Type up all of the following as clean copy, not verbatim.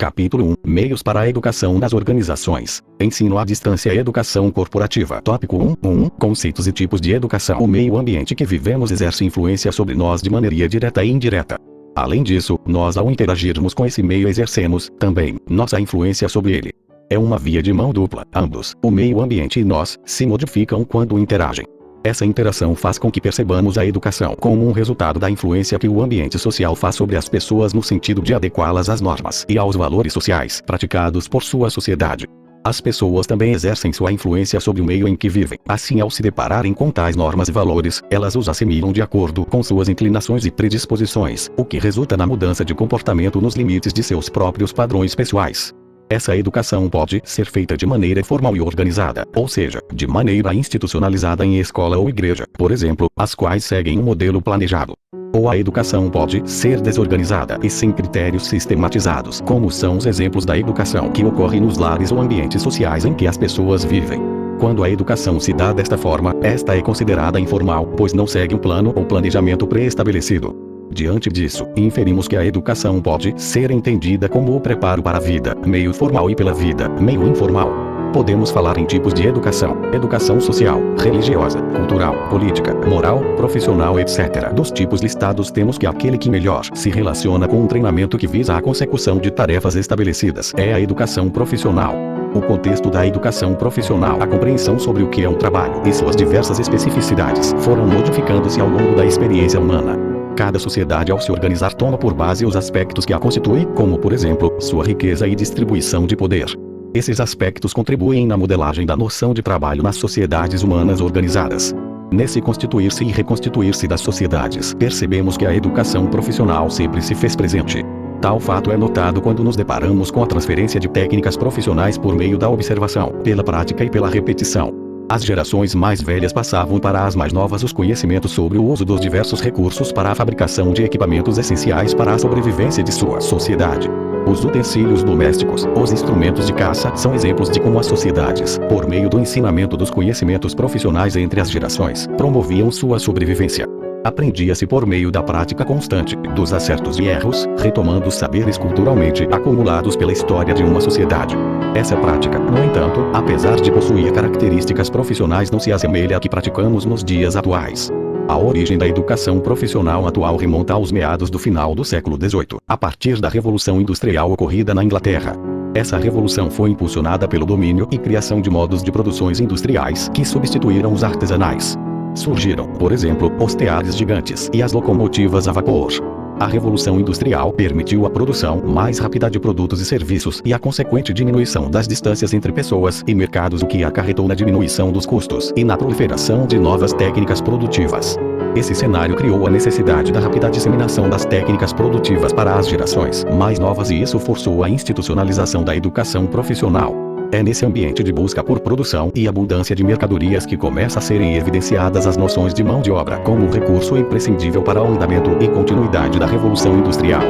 Capítulo 1 Meios para a educação nas organizações. Ensino à distância e educação corporativa. Tópico 1 Conceitos e tipos de educação. O meio ambiente que vivemos exerce influência sobre nós de maneira direta e indireta. Além disso, nós ao interagirmos com esse meio exercemos, também, nossa influência sobre ele. É uma via de mão dupla. Ambos, o meio ambiente e nós, se modificam quando interagem. Essa interação faz com que percebamos a educação como um resultado da influência que o ambiente social faz sobre as pessoas no sentido de adequá-las às normas e aos valores sociais praticados por sua sociedade. As pessoas também exercem sua influência sobre o meio em que vivem. Assim, ao se depararem com tais normas e valores, elas os assimilam de acordo com suas inclinações e predisposições, o que resulta na mudança de comportamento nos limites de seus próprios padrões pessoais. Essa educação pode ser feita de maneira formal e organizada, ou seja, de maneira institucionalizada em escola ou igreja, por exemplo, as quais seguem um modelo planejado. Ou a educação pode ser desorganizada e sem critérios sistematizados, como são os exemplos da educação que ocorre nos lares ou ambientes sociais em que as pessoas vivem. Quando a educação se dá desta forma, esta é considerada informal, pois não segue um plano ou planejamento pré-estabelecido. Diante disso, inferimos que a educação pode ser entendida como o preparo para a vida, meio formal, e pela vida, meio informal. Podemos falar em tipos de educação: educação social, religiosa, cultural, política, moral, profissional, etc. Dos tipos listados temos que aquele que melhor se relaciona com um treinamento que visa a consecução de tarefas estabelecidas é a educação profissional. O contexto da educação profissional, a compreensão sobre o que é um trabalho e suas diversas especificidades foram modificando-se ao longo da experiência humana. Cada sociedade, ao se organizar, toma por base os aspectos que a constituem, como por exemplo, sua riqueza e distribuição de poder. Esses aspectos contribuem na modelagem da noção de trabalho nas sociedades humanas organizadas. Nesse constituir-se e reconstituir-se das sociedades, percebemos que a educação profissional sempre se fez presente. Tal fato é notado quando nos deparamos com a transferência de técnicas profissionais por meio da observação, pela prática e pela repetição. As gerações mais velhas passavam para as mais novas os conhecimentos sobre o uso dos diversos recursos para a fabricação de equipamentos essenciais para a sobrevivência de sua sociedade. Os utensílios domésticos, os instrumentos de caça, são exemplos de como as sociedades, por meio do ensinamento dos conhecimentos profissionais entre as gerações, promoviam sua sobrevivência. Aprendia-se por meio da prática constante, dos acertos e erros, retomando os saberes culturalmente acumulados pela história de uma sociedade. Essa prática, no entanto, apesar de possuir características profissionais, não se assemelha à que praticamos nos dias atuais. A origem da educação profissional atual remonta aos meados do final do século XVIII, a partir da Revolução Industrial ocorrida na Inglaterra. Essa revolução foi impulsionada pelo domínio e criação de modos de produções industriais que substituíram os artesanais. Surgiram, por exemplo, os teares gigantes e as locomotivas a vapor. A Revolução Industrial permitiu a produção mais rápida de produtos e serviços e a consequente diminuição das distâncias entre pessoas e mercados, o que acarretou na diminuição dos custos e na proliferação de novas técnicas produtivas. Esse cenário criou a necessidade da rápida disseminação das técnicas produtivas para as gerações mais novas, e isso forçou a institucionalização da educação profissional. É nesse ambiente de busca por produção e abundância de mercadorias que começa a serem evidenciadas as noções de mão de obra como um recurso imprescindível para o andamento e continuidade da Revolução Industrial.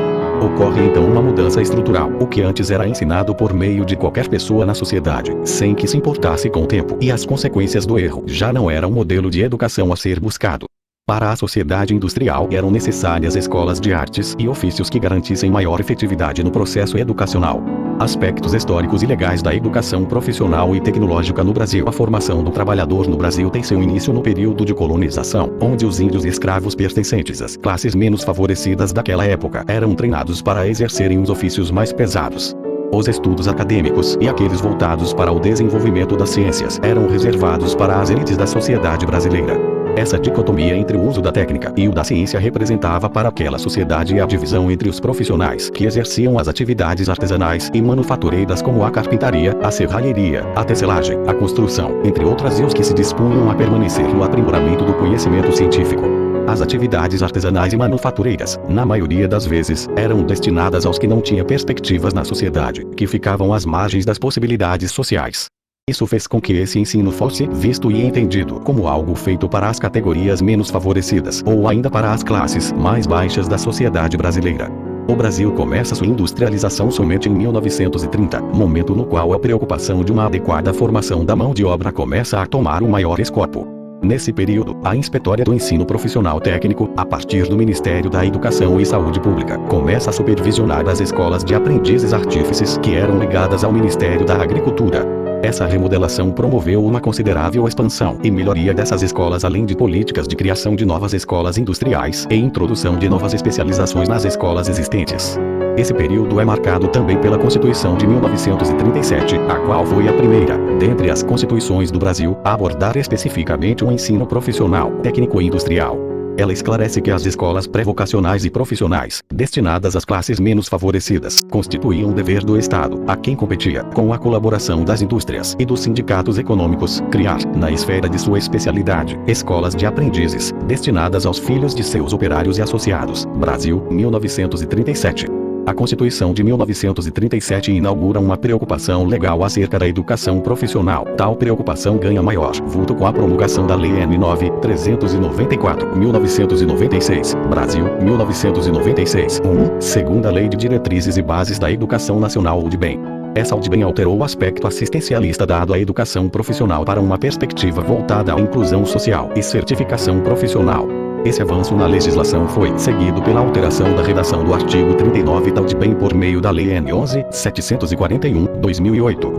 Ocorre então uma mudança estrutural. O que antes era ensinado por meio de qualquer pessoa na sociedade, sem que se importasse com o tempo e as consequências do erro, já não era um modelo de educação a ser buscado. Para a sociedade industrial, eram necessárias escolas de artes e ofícios que garantissem maior efetividade no processo educacional. Aspectos históricos e legais da educação profissional e tecnológica no Brasil. A formação do trabalhador no Brasil tem seu início no período de colonização, onde os índios e escravos pertencentes às classes menos favorecidas daquela época eram treinados para exercerem os ofícios mais pesados. Os estudos acadêmicos e aqueles voltados para o desenvolvimento das ciências eram reservados para as elites da sociedade brasileira. Essa dicotomia entre o uso da técnica e o da ciência representava para aquela sociedade a divisão entre os profissionais que exerciam as atividades artesanais e manufatureiras, como a carpintaria, a serralheria, a tecelagem, a construção, entre outras, e os que se dispunham a permanecer no aprimoramento do conhecimento científico. As atividades artesanais e manufatureiras, na maioria das vezes, eram destinadas aos que não tinham perspectivas na sociedade, que ficavam às margens das possibilidades sociais. Isso fez com que esse ensino fosse visto e entendido como algo feito para as categorias menos favorecidas, ou ainda para as classes mais baixas da sociedade brasileira. O Brasil começa sua industrialização somente em 1930, momento no qual a preocupação de uma adequada formação da mão de obra começa a tomar um maior escopo. Nesse período, a Inspetória do Ensino Profissional Técnico, a partir do Ministério da Educação e Saúde Pública, começa a supervisionar as escolas de aprendizes artífices que eram ligadas ao Ministério da Agricultura. Essa remodelação promoveu uma considerável expansão e melhoria dessas escolas, além de políticas de criação de novas escolas industriais e introdução de novas especializações nas escolas existentes. Esse período é marcado também pela Constituição de 1937, a qual foi a primeira, dentre as constituições do Brasil, a abordar especificamente o ensino profissional, técnico e industrial. Ela esclarece que as escolas pré-vocacionais e profissionais, destinadas às classes menos favorecidas, constituíam um dever do Estado, a quem competia, com a colaboração das indústrias e dos sindicatos econômicos, criar, na esfera de sua especialidade, escolas de aprendizes, destinadas aos filhos de seus operários e associados. Brasil, 1937. A Constituição de 1937 inaugura uma preocupação legal acerca da educação profissional. Tal preocupação ganha maior vulto com a promulgação da Lei N. 9.394, 1996, Brasil, 1996, segunda Lei de Diretrizes e Bases da Educação Nacional UDBEM. Essa UDBEM alterou o aspecto assistencialista dado à educação profissional para uma perspectiva voltada à inclusão social e certificação profissional. Esse avanço na legislação foi seguido pela alteração da redação do artigo 39 da UDBEM por meio da Lei N. 11.741, 2008,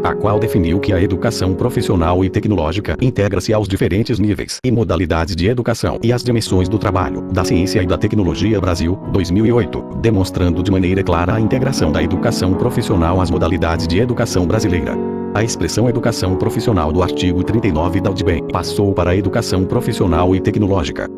a qual definiu que a educação profissional e tecnológica integra-se aos diferentes níveis e modalidades de educação e às dimensões do trabalho, da ciência e da tecnologia. Brasil, 2008, demonstrando de maneira clara a integração da educação profissional às modalidades de educação brasileira. A expressão educação profissional do artigo 39 da UDBEM passou para a educação profissional e tecnológica.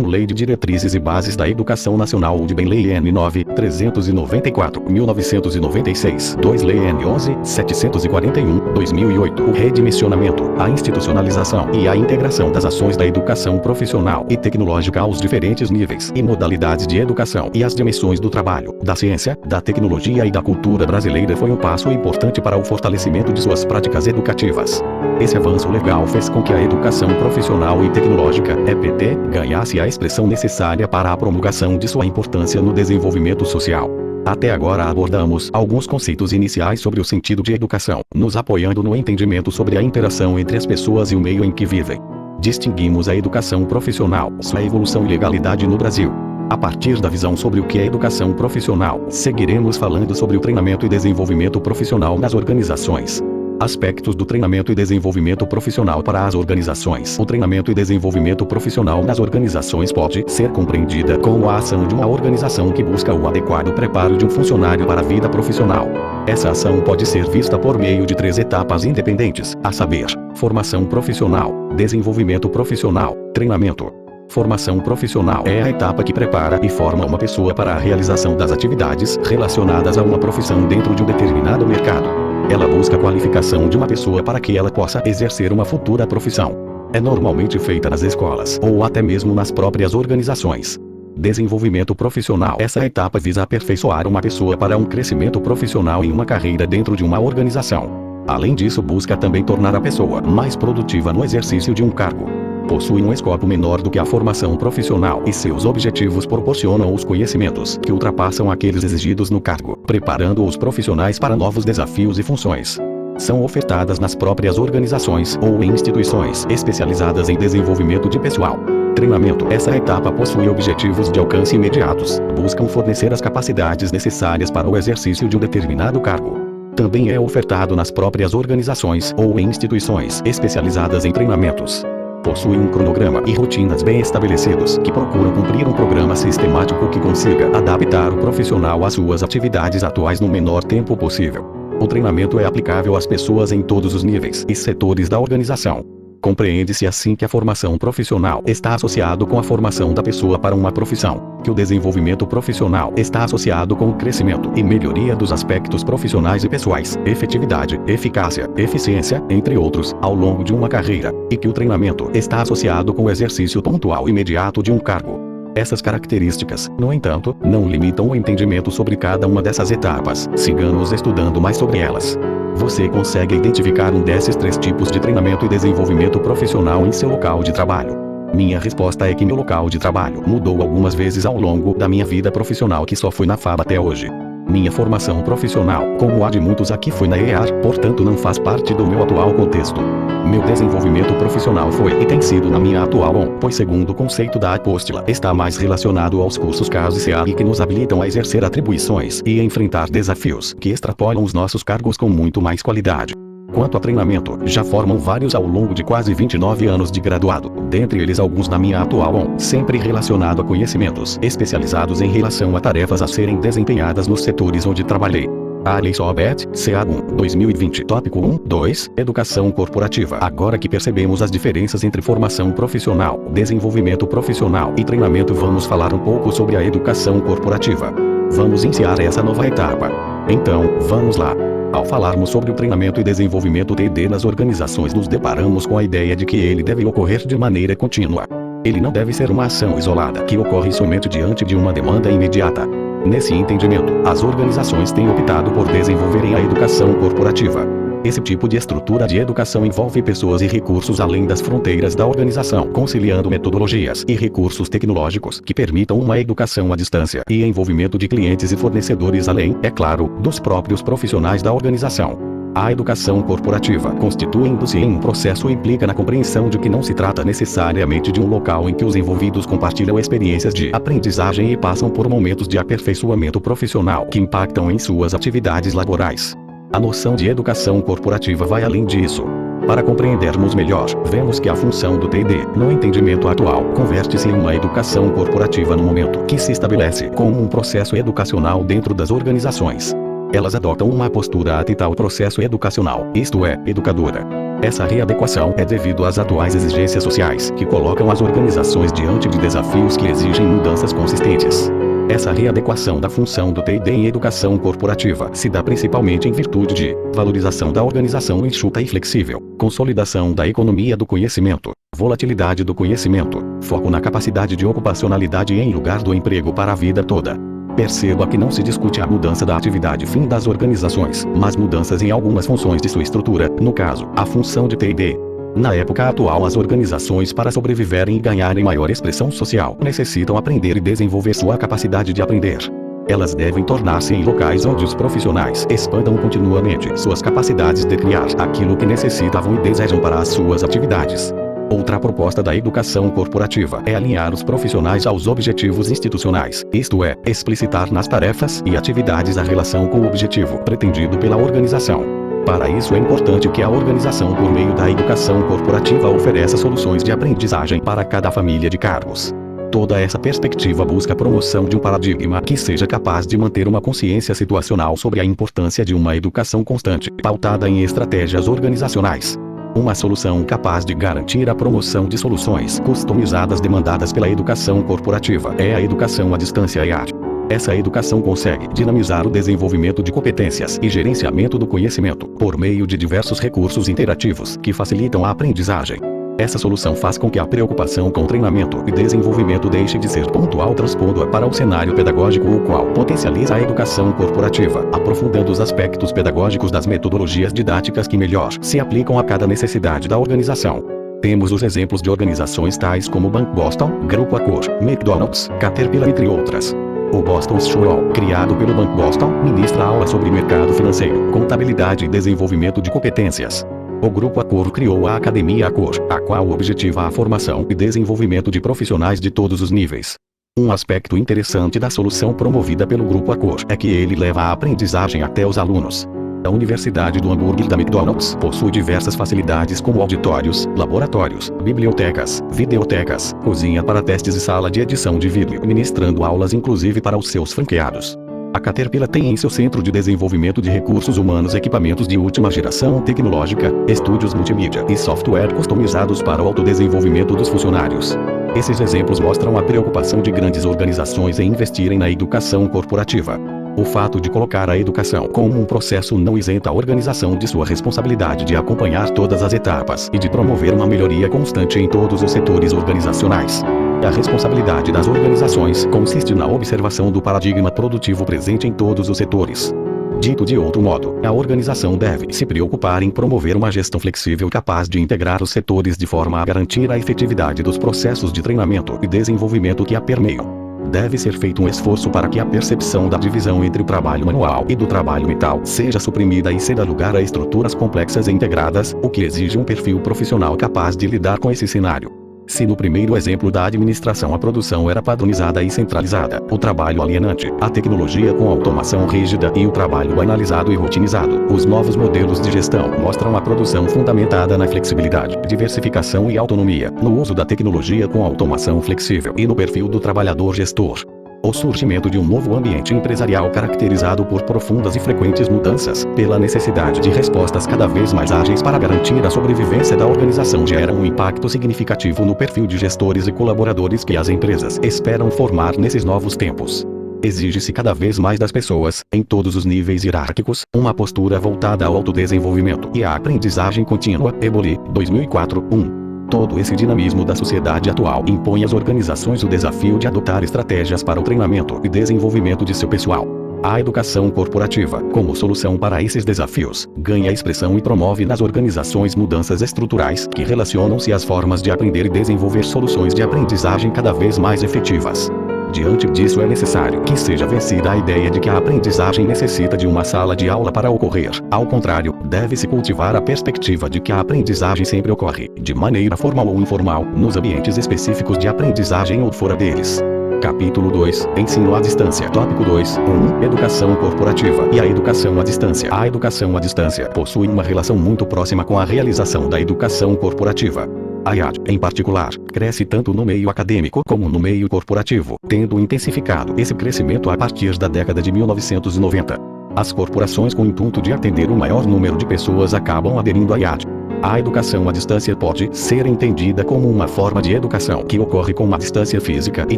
Lei de Diretrizes e Bases da Educação Nacional UDBEM, Lei N. 9.394, 1996, Lei N. 11.741, 2008. O redimensionamento, a institucionalização e a integração das ações da educação profissional e tecnológica aos diferentes níveis e modalidades de educação e às dimensões do trabalho, da ciência, da tecnologia e da cultura brasileira foi um passo importante para o fortalecimento de suas práticas educativas. Esse avanço legal fez com que a educação profissional e tecnológica, EPT, ganhasse a expressão necessária para a promulgação de sua importância no desenvolvimento social. Até agora abordamos alguns conceitos iniciais sobre o sentido de educação, nos apoiando no entendimento sobre a interação entre as pessoas e o meio em que vivem. Distinguimos a educação profissional, sua evolução e legalidade no Brasil. A partir da visão sobre o que é educação profissional, seguiremos falando sobre o treinamento e desenvolvimento profissional nas organizações. Aspectos do treinamento e desenvolvimento profissional para as organizações. O treinamento e desenvolvimento profissional nas organizações pode ser compreendida como a ação de uma organização que busca o adequado preparo de um funcionário para a vida profissional. Essa ação pode ser vista por meio de 3 etapas independentes, a saber, formação profissional, desenvolvimento profissional, treinamento. Formação profissional é a etapa que prepara e forma uma pessoa para a realização das atividades relacionadas a uma profissão dentro de um determinado mercado. Ela busca a qualificação de uma pessoa para que ela possa exercer uma futura profissão. É normalmente feita nas escolas ou até mesmo nas próprias organizações. Desenvolvimento profissional. Essa etapa visa aperfeiçoar uma pessoa para um crescimento profissional em uma carreira dentro de uma organização. Além disso, busca também tornar a pessoa mais produtiva no exercício de um cargo. Possui um escopo menor do que a formação profissional e seus objetivos proporcionam os conhecimentos que ultrapassam aqueles exigidos no cargo, preparando os profissionais para novos desafios e funções. São ofertadas nas próprias organizações ou em instituições especializadas em desenvolvimento de pessoal. Treinamento. Essa etapa possui objetivos de alcance imediatos, buscam fornecer as capacidades necessárias para o exercício de um determinado cargo. Também é ofertado nas próprias organizações ou em instituições especializadas em treinamentos. Possui um cronograma e rotinas bem estabelecidos que procuram cumprir um programa sistemático que consiga adaptar o profissional às suas atividades atuais no menor tempo possível. O treinamento é aplicável às pessoas em todos os níveis e setores da organização. Compreende-se assim que a formação profissional está associado com a formação da pessoa para uma profissão, que o desenvolvimento profissional está associado com o crescimento e melhoria dos aspectos profissionais e pessoais, efetividade, eficácia, eficiência, entre outros, ao longo de uma carreira, e que o treinamento está associado com o exercício pontual e imediato de um cargo. Essas características, no entanto, não limitam o entendimento sobre cada uma dessas etapas. Sigamos estudando mais sobre elas. Você consegue identificar um desses 3 tipos de treinamento e desenvolvimento profissional em seu local de trabalho? Minha resposta é que meu local de trabalho mudou algumas vezes ao longo da minha vida profissional, que só foi na FAB até hoje. Minha formação profissional, como a de muitos aqui, foi na EAR, portanto não faz parte do meu atual contexto. Meu desenvolvimento profissional foi e tem sido na minha atual ON, pois segundo o conceito da apóstila, está mais relacionado aos cursos CAS e CA que nos habilitam a exercer atribuições e enfrentar desafios que extrapolam os nossos cargos com muito mais qualidade. Quanto a treinamento, já formam vários ao longo de quase 29 anos de graduado, dentre eles alguns na minha atual ON, sempre relacionado a conhecimentos especializados em relação a tarefas a serem desempenhadas nos setores onde trabalhei. Aleixobet, CA1, 2020. Tópico 1, 2, Educação Corporativa. Agora que percebemos as diferenças entre formação profissional, desenvolvimento profissional e treinamento, vamos falar um pouco sobre a educação corporativa. Vamos iniciar essa nova etapa. Então, vamos lá. Ao falarmos sobre o treinamento e desenvolvimento TD nas organizações, nos deparamos com a ideia de que ele deve ocorrer de maneira contínua. Ele não deve ser uma ação isolada que ocorre somente diante de uma demanda imediata. Nesse entendimento, as organizações têm optado por desenvolverem a educação corporativa. Esse tipo de estrutura de educação envolve pessoas e recursos além das fronteiras da organização, conciliando metodologias e recursos tecnológicos que permitam uma educação à distância e envolvimento de clientes e fornecedores além, é claro, dos próprios profissionais da organização. A educação corporativa, constituindo-se em um processo, implica na compreensão de que não se trata necessariamente de um local em que os envolvidos compartilham experiências de aprendizagem e passam por momentos de aperfeiçoamento profissional que impactam em suas atividades laborais. A noção de educação corporativa vai além disso. Para compreendermos melhor, vemos que a função do TD, no entendimento atual, converte-se em uma educação corporativa no momento que se estabelece como um processo educacional dentro das organizações. Elas adotam uma postura atenta ao processo educacional, isto é, educadora. Essa readequação é devido às atuais exigências sociais, que colocam as organizações diante de desafios que exigem mudanças consistentes. Essa readequação da função do TD em educação corporativa se dá principalmente em virtude de valorização da organização enxuta e flexível, consolidação da economia do conhecimento, volatilidade do conhecimento, foco na capacidade de ocupacionalidade em lugar do emprego para a vida toda. Perceba que não se discute a mudança da atividade fim das organizações, mas mudanças em algumas funções de sua estrutura, no caso, a função de TD. Na época atual, as organizações, para sobreviverem e ganharem maior expressão social, necessitam aprender e desenvolver sua capacidade de aprender. Elas devem tornar-se em locais onde os profissionais expandam continuamente suas capacidades de criar aquilo que necessitavam e desejam para as suas atividades. Outra proposta da educação corporativa é alinhar os profissionais aos objetivos institucionais, isto é, explicitar nas tarefas e atividades a relação com o objetivo pretendido pela organização. Para isso é importante que a organização, por meio da educação corporativa, ofereça soluções de aprendizagem para cada família de cargos. Toda essa perspectiva busca a promoção de um paradigma que seja capaz de manter uma consciência situacional sobre a importância de uma educação constante, pautada em estratégias organizacionais. Uma solução capaz de garantir a promoção de soluções customizadas demandadas pela educação corporativa é a educação à distância EAR. Essa educação consegue dinamizar o desenvolvimento de competências e gerenciamento do conhecimento, por meio de diversos recursos interativos que facilitam a aprendizagem. Essa solução faz com que a preocupação com treinamento e desenvolvimento deixe de ser pontual, transpondo-a para o cenário pedagógico, o qual potencializa a educação corporativa, aprofundando os aspectos pedagógicos das metodologias didáticas que melhor se aplicam a cada necessidade da organização. Temos os exemplos de organizações tais como Bank Boston, Grupo Accor, McDonald's, Caterpillar, entre outras. O Boston School, criado pelo Bank Boston, ministra aulas sobre mercado financeiro, contabilidade e desenvolvimento de competências. O Grupo Accor criou a Academia Accor, a qual objetiva a formação e desenvolvimento de profissionais de todos os níveis. Um aspecto interessante da solução promovida pelo Grupo Accor é que ele leva a aprendizagem até os alunos. A Universidade do Hambúrguer da McDonald's possui diversas facilidades como auditórios, laboratórios, bibliotecas, videotecas, cozinha para testes e sala de edição de vídeo, ministrando aulas inclusive para os seus franqueados. A Caterpillar tem em seu centro de desenvolvimento de recursos humanos equipamentos de última geração tecnológica, estúdios multimídia e software customizados para o autodesenvolvimento dos funcionários. Esses exemplos mostram a preocupação de grandes organizações em investirem na educação corporativa. O fato de colocar a educação como um processo não isenta a organização de sua responsabilidade de acompanhar todas as etapas e de promover uma melhoria constante em todos os setores organizacionais. A responsabilidade das organizações consiste na observação do paradigma produtivo presente em todos os setores. Dito de outro modo, a organização deve se preocupar em promover uma gestão flexível capaz de integrar os setores de forma a garantir a efetividade dos processos de treinamento e desenvolvimento que a permeiam. deve ser feito um esforço para que a percepção da divisão entre o trabalho manual e do trabalho mental seja suprimida e se dê lugar a estruturas complexas e integradas, o que exige um perfil profissional capaz de lidar com esse cenário. Se no primeiro exemplo da administração a produção era padronizada e centralizada, o trabalho alienante, a tecnologia com automação rígida e o trabalho banalizado e rotinizado, os novos modelos de gestão mostram a produção fundamentada na flexibilidade, diversificação e autonomia, no uso da tecnologia com automação flexível e no perfil do trabalhador gestor. O surgimento de um novo ambiente empresarial caracterizado por profundas e frequentes mudanças, pela necessidade de respostas cada vez mais ágeis para garantir a sobrevivência da organização gera um impacto significativo no perfil de gestores e colaboradores que as empresas esperam formar nesses novos tempos. Exige-se cada vez mais das pessoas, em todos os níveis hierárquicos, uma postura voltada ao autodesenvolvimento e à aprendizagem contínua. Eboli, 2004, 1. Todo esse dinamismo da sociedade atual impõe às organizações o desafio de adotar estratégias para o treinamento e desenvolvimento de seu pessoal. A educação corporativa, como solução para esses desafios, ganha expressão e promove nas organizações mudanças estruturais que relacionam-se às formas de aprender e desenvolver soluções de aprendizagem cada vez mais efetivas. Diante disso é necessário que seja vencida a ideia de que a aprendizagem necessita de uma sala de aula para ocorrer. Ao contrário, deve-se cultivar a perspectiva de que a aprendizagem sempre ocorre, de maneira formal ou informal, nos ambientes específicos de aprendizagem ou fora deles. Capítulo 2, Ensino à distância. Tópico 2, 1. Educação corporativa e a educação à distância. A educação à distância possui uma relação muito próxima com a realização da educação corporativa. A IAD, em particular, cresce tanto no meio acadêmico como no meio corporativo, tendo intensificado esse crescimento a partir da década de 1990. As corporações com o intuito de atender o maior número de pessoas acabam aderindo à IAD. A educação à distância pode ser entendida como uma forma de educação que ocorre com uma distância física e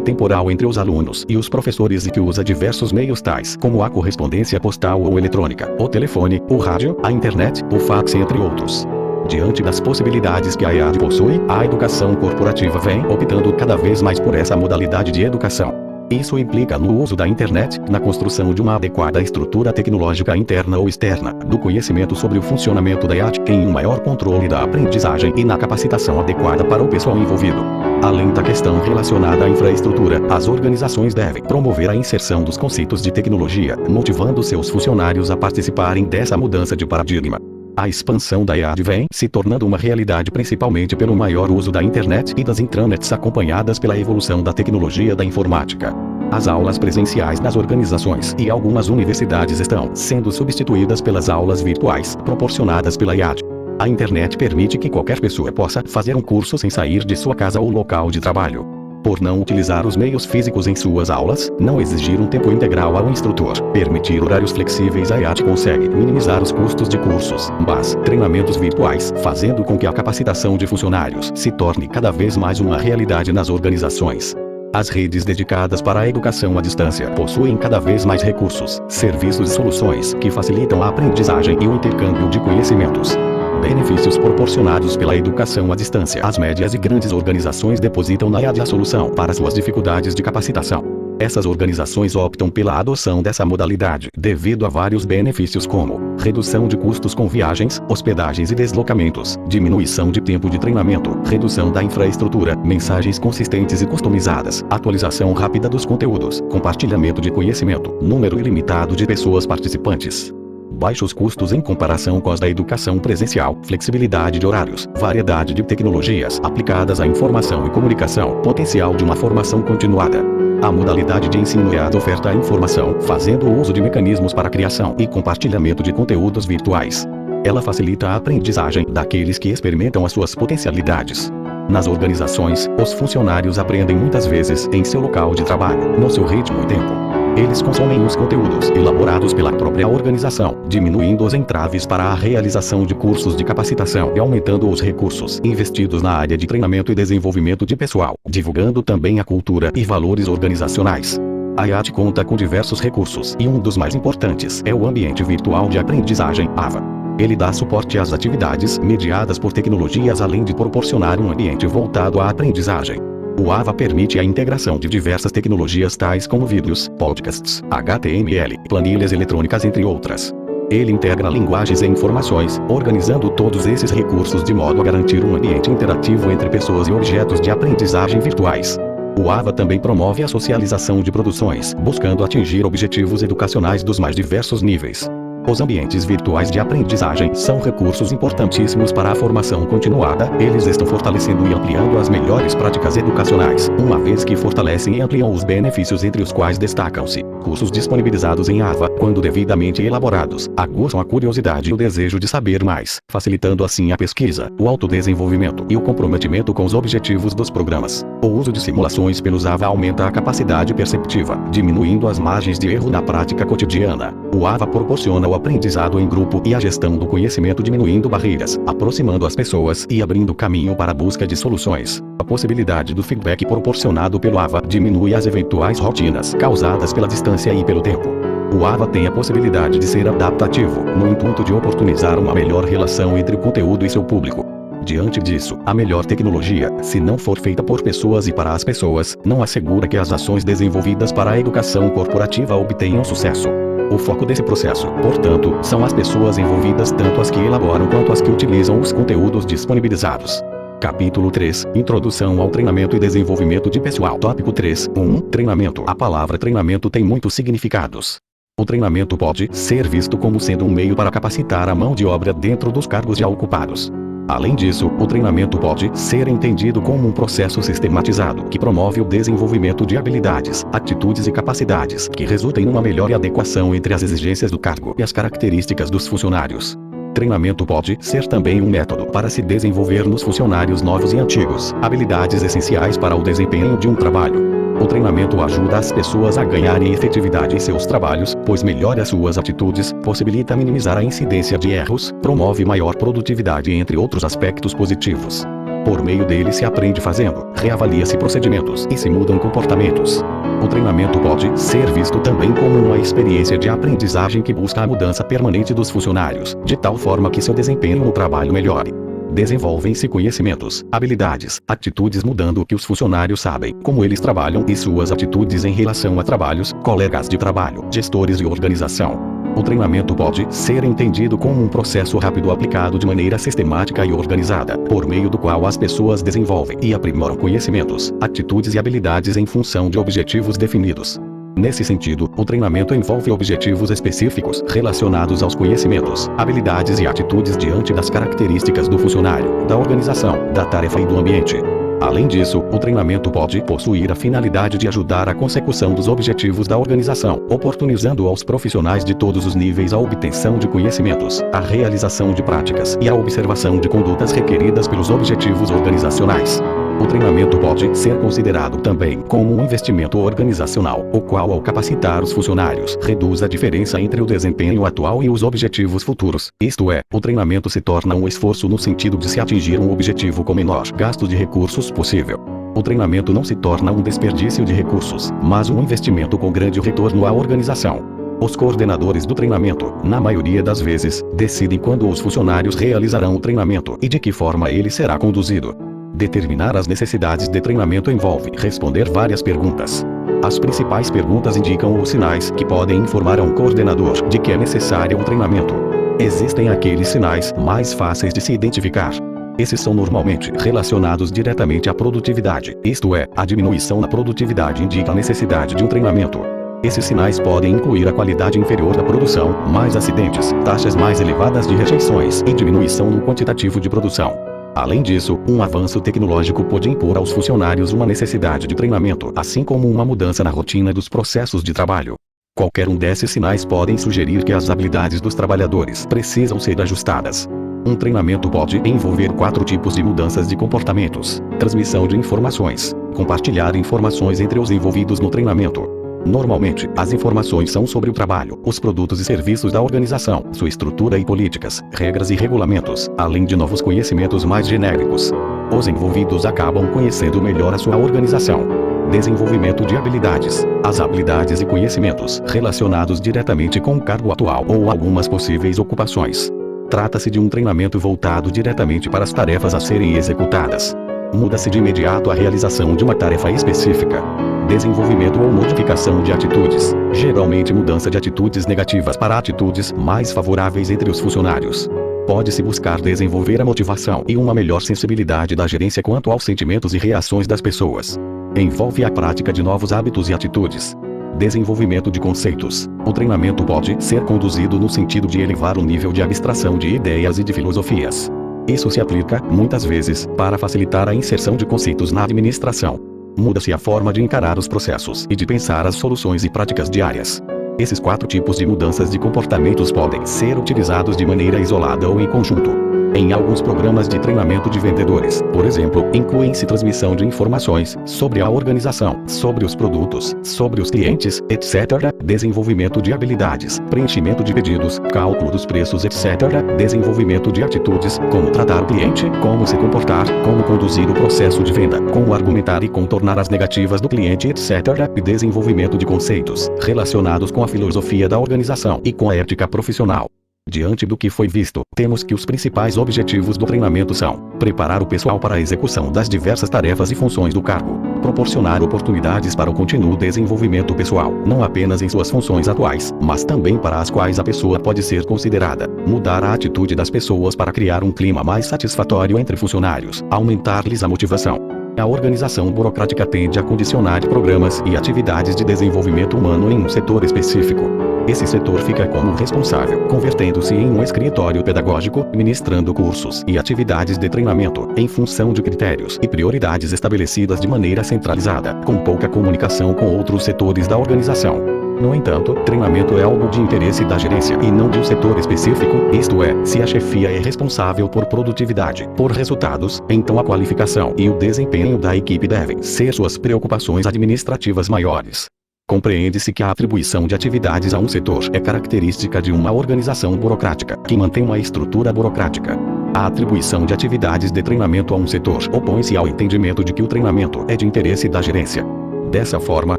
temporal entre os alunos e os professores e que usa diversos meios tais como a correspondência postal ou eletrônica, o telefone, o rádio, a internet, o fax, entre outros. Diante das possibilidades que a IAD possui, a educação corporativa vem optando cada vez mais por essa modalidade de educação. Isso implica no uso da internet, na construção de uma adequada estrutura tecnológica interna ou externa, do conhecimento sobre o funcionamento da IAD, em um maior controle da aprendizagem e na capacitação adequada para o pessoal envolvido. Além da questão relacionada à infraestrutura, as organizações devem promover a inserção dos conceitos de tecnologia, motivando seus funcionários a participarem dessa mudança de paradigma. A expansão da IAD vem se tornando uma realidade principalmente pelo maior uso da internet e das intranets acompanhadas pela evolução da tecnologia da informática. As aulas presenciais nas organizações e algumas universidades estão sendo substituídas pelas aulas virtuais, proporcionadas pela IAD. A internet permite que qualquer pessoa possa fazer um curso sem sair de sua casa ou local de trabalho. Por não utilizar os meios físicos em suas aulas, não exigir um tempo integral ao instrutor, permitir horários flexíveis, a IAD consegue minimizar os custos de cursos, mas treinamentos virtuais, fazendo com que a capacitação de funcionários se torne cada vez mais uma realidade nas organizações. As redes dedicadas para a educação à distância possuem cada vez mais recursos, serviços e soluções que facilitam a aprendizagem e o intercâmbio de conhecimentos. Benefícios proporcionados pela educação à distância. As médias e grandes organizações depositam na IAD a solução para suas dificuldades de capacitação. Essas organizações optam pela adoção dessa modalidade devido a vários benefícios como redução de custos com viagens, hospedagens e deslocamentos, diminuição de tempo de treinamento, redução da infraestrutura, mensagens consistentes e customizadas, atualização rápida dos conteúdos, compartilhamento de conhecimento, número ilimitado de pessoas participantes. Baixos custos em comparação com as da educação presencial, flexibilidade de horários, variedade de tecnologias aplicadas à informação e comunicação, potencial de uma formação continuada. A modalidade de ensino IAD oferta a informação, fazendo uso de mecanismos para criação e compartilhamento de conteúdos virtuais. Ela facilita a aprendizagem daqueles que experimentam as suas potencialidades. Nas organizações, os funcionários aprendem muitas vezes em seu local de trabalho, no seu ritmo e tempo. Eles consomem os conteúdos elaborados pela própria organização, diminuindo os entraves para a realização de cursos de capacitação e aumentando os recursos investidos na área de treinamento e desenvolvimento de pessoal, divulgando também a cultura e valores organizacionais. A IAD conta com diversos recursos e um dos mais importantes é o ambiente virtual de aprendizagem, AVA. Ele dá suporte às atividades mediadas por tecnologias além de proporcionar um ambiente voltado à aprendizagem. O AVA permite a integração de diversas tecnologias tais como vídeos, podcasts, HTML, planilhas eletrônicas, entre outras. Ele integra linguagens e informações, organizando todos esses recursos de modo a garantir um ambiente interativo entre pessoas e objetos de aprendizagem virtuais. O AVA também promove a socialização de produções, buscando atingir objetivos educacionais dos mais diversos níveis. Os ambientes virtuais de aprendizagem são recursos importantíssimos para a formação continuada. Eles estão fortalecendo e ampliando as melhores práticas educacionais, uma vez que fortalecem e ampliam os benefícios, entre os quais destacam-se cursos disponibilizados em AVA, quando devidamente elaborados, aguçam a curiosidade e o desejo de saber mais, facilitando assim a pesquisa, o autodesenvolvimento e o comprometimento com os objetivos dos programas. O uso de simulações pelos AVA aumenta a capacidade perceptiva, diminuindo as margens de erro na prática cotidiana. O AVA proporciona o aprendizado em grupo e a gestão do conhecimento, diminuindo barreiras, aproximando as pessoas e abrindo caminho para a busca de soluções. A possibilidade do feedback proporcionado pelo AVA diminui as eventuais rotinas causadas pela distância e pelo tempo. O AVA tem a possibilidade de ser adaptativo, no intuito de oportunizar uma melhor relação entre o conteúdo e seu público. Diante disso, a melhor tecnologia, se não for feita por pessoas e para as pessoas, não assegura que as ações desenvolvidas para a educação corporativa obtenham sucesso. O foco desse processo, portanto, são as pessoas envolvidas, tanto as que elaboram quanto as que utilizam os conteúdos disponibilizados. Capítulo 3. Introdução ao treinamento e desenvolvimento de pessoal. Tópico 3.1. Treinamento. A palavra treinamento tem muitos significados. O treinamento pode ser visto como sendo um meio para capacitar a mão de obra dentro dos cargos já ocupados. Além disso, o treinamento pode ser entendido como um processo sistematizado que promove o desenvolvimento de habilidades, atitudes e capacidades que resultem numa melhor adequação entre as exigências do cargo e as características dos funcionários. Treinamento pode ser também um método para se desenvolver nos funcionários novos e antigos habilidades essenciais para o desempenho de um trabalho. O treinamento ajuda as pessoas a ganharem efetividade em seus trabalhos, pois melhora suas atitudes, possibilita minimizar a incidência de erros, promove maior produtividade, entre outros aspectos positivos. Por meio dele se aprende fazendo, reavalia-se procedimentos e se mudam comportamentos. O treinamento pode ser visto também como uma experiência de aprendizagem que busca a mudança permanente dos funcionários, de tal forma que seu desempenho no trabalho melhore. Desenvolvem-se conhecimentos, habilidades, atitudes, mudando o que os funcionários sabem, como eles trabalham e suas atitudes em relação a trabalhos, colegas de trabalho, gestores e organização. O treinamento pode ser entendido como um processo rápido aplicado de maneira sistemática e organizada, por meio do qual as pessoas desenvolvem e aprimoram conhecimentos, atitudes e habilidades em função de objetivos definidos. Nesse sentido, o treinamento envolve objetivos específicos relacionados aos conhecimentos, habilidades e atitudes diante das características do funcionário, da organização, da tarefa e do ambiente. Além disso, o treinamento pode possuir a finalidade de ajudar a consecução dos objetivos da organização, oportunizando aos profissionais de todos os níveis a obtenção de conhecimentos, a realização de práticas e a observação de condutas requeridas pelos objetivos organizacionais. O treinamento pode ser considerado também como um investimento organizacional, o qual, ao capacitar os funcionários, reduz a diferença entre o desempenho atual e os objetivos futuros. Isto é, o treinamento se torna um esforço no sentido de se atingir um objetivo com menor gasto de recursos possível. O treinamento não se torna um desperdício de recursos, mas um investimento com grande retorno à organização. Os coordenadores do treinamento, na maioria das vezes, decidem quando os funcionários realizarão o treinamento e de que forma ele será conduzido. Determinar as necessidades de treinamento envolve responder várias perguntas. As principais perguntas indicam os sinais que podem informar a um coordenador de que é necessário um treinamento. Existem aqueles sinais mais fáceis de se identificar. Esses são normalmente relacionados diretamente à produtividade, isto é, a diminuição na produtividade indica a necessidade de um treinamento. Esses sinais podem incluir a qualidade inferior da produção, mais acidentes, taxas mais elevadas de rejeições e diminuição no quantitativo de produção. Além disso, um avanço tecnológico pode impor aos funcionários uma necessidade de treinamento, assim como uma mudança na rotina dos processos de trabalho. Qualquer um desses sinais podem sugerir que as habilidades dos trabalhadores precisam ser ajustadas. Um treinamento pode envolver 4 tipos de mudanças de comportamentos: transmissão de informações, compartilhar informações entre os envolvidos no treinamento. Normalmente, as informações são sobre o trabalho, os produtos e serviços da organização, sua estrutura e políticas, regras e regulamentos, além de novos conhecimentos mais genéricos. Os envolvidos acabam conhecendo melhor a sua organização. Desenvolvimento de habilidades. As habilidades e conhecimentos relacionados diretamente com o cargo atual ou algumas possíveis ocupações. Trata-se de um treinamento voltado diretamente para as tarefas a serem executadas. Muda-se de imediato a realização de uma tarefa específica. Desenvolvimento ou modificação de atitudes. Geralmente mudança de atitudes negativas para atitudes mais favoráveis entre os funcionários. Pode-se buscar desenvolver a motivação e uma melhor sensibilidade da gerência quanto aos sentimentos e reações das pessoas. Envolve a prática de novos hábitos e atitudes. Desenvolvimento de conceitos. O treinamento pode ser conduzido no sentido de elevar o nível de abstração de ideias e de filosofias. Isso se aplica, muitas vezes, para facilitar a inserção de conceitos na administração. Muda-se a forma de encarar os processos e de pensar as soluções e práticas diárias. Esses 4 tipos de mudanças de comportamentos podem ser utilizados de maneira isolada ou em conjunto. Em alguns programas de treinamento de vendedores, por exemplo, incluem-se transmissão de informações sobre a organização, sobre os produtos, sobre os clientes, etc., desenvolvimento de habilidades, preenchimento de pedidos, cálculo dos preços, etc., desenvolvimento de atitudes, como tratar o cliente, como se comportar, como conduzir o processo de venda, como argumentar e contornar as negativas do cliente, etc., e desenvolvimento de conceitos relacionados com a filosofia da organização e com a ética profissional. Diante do que foi visto, temos que os principais objetivos do treinamento são: preparar o pessoal para a execução das diversas tarefas e funções do cargo, proporcionar oportunidades para o contínuo desenvolvimento pessoal, não apenas em suas funções atuais, mas também para as quais a pessoa pode ser considerada, mudar a atitude das pessoas para criar um clima mais satisfatório entre funcionários, aumentar-lhes a motivação. A organização burocrática tende a condicionar programas e atividades de desenvolvimento humano em um setor específico. Esse setor fica como responsável, convertendo-se em um escritório pedagógico, ministrando cursos e atividades de treinamento, em função de critérios e prioridades estabelecidas de maneira centralizada, com pouca comunicação com outros setores da organização. No entanto, treinamento é algo de interesse da gerência e não de um setor específico, isto é, se a chefia é responsável por produtividade, por resultados, então a qualificação e o desempenho da equipe devem ser suas preocupações administrativas maiores. Compreende-se que a atribuição de atividades a um setor é característica de uma organização burocrática, que mantém uma estrutura burocrática. A atribuição de atividades de treinamento a um setor opõe-se ao entendimento de que o treinamento é de interesse da gerência. Dessa forma,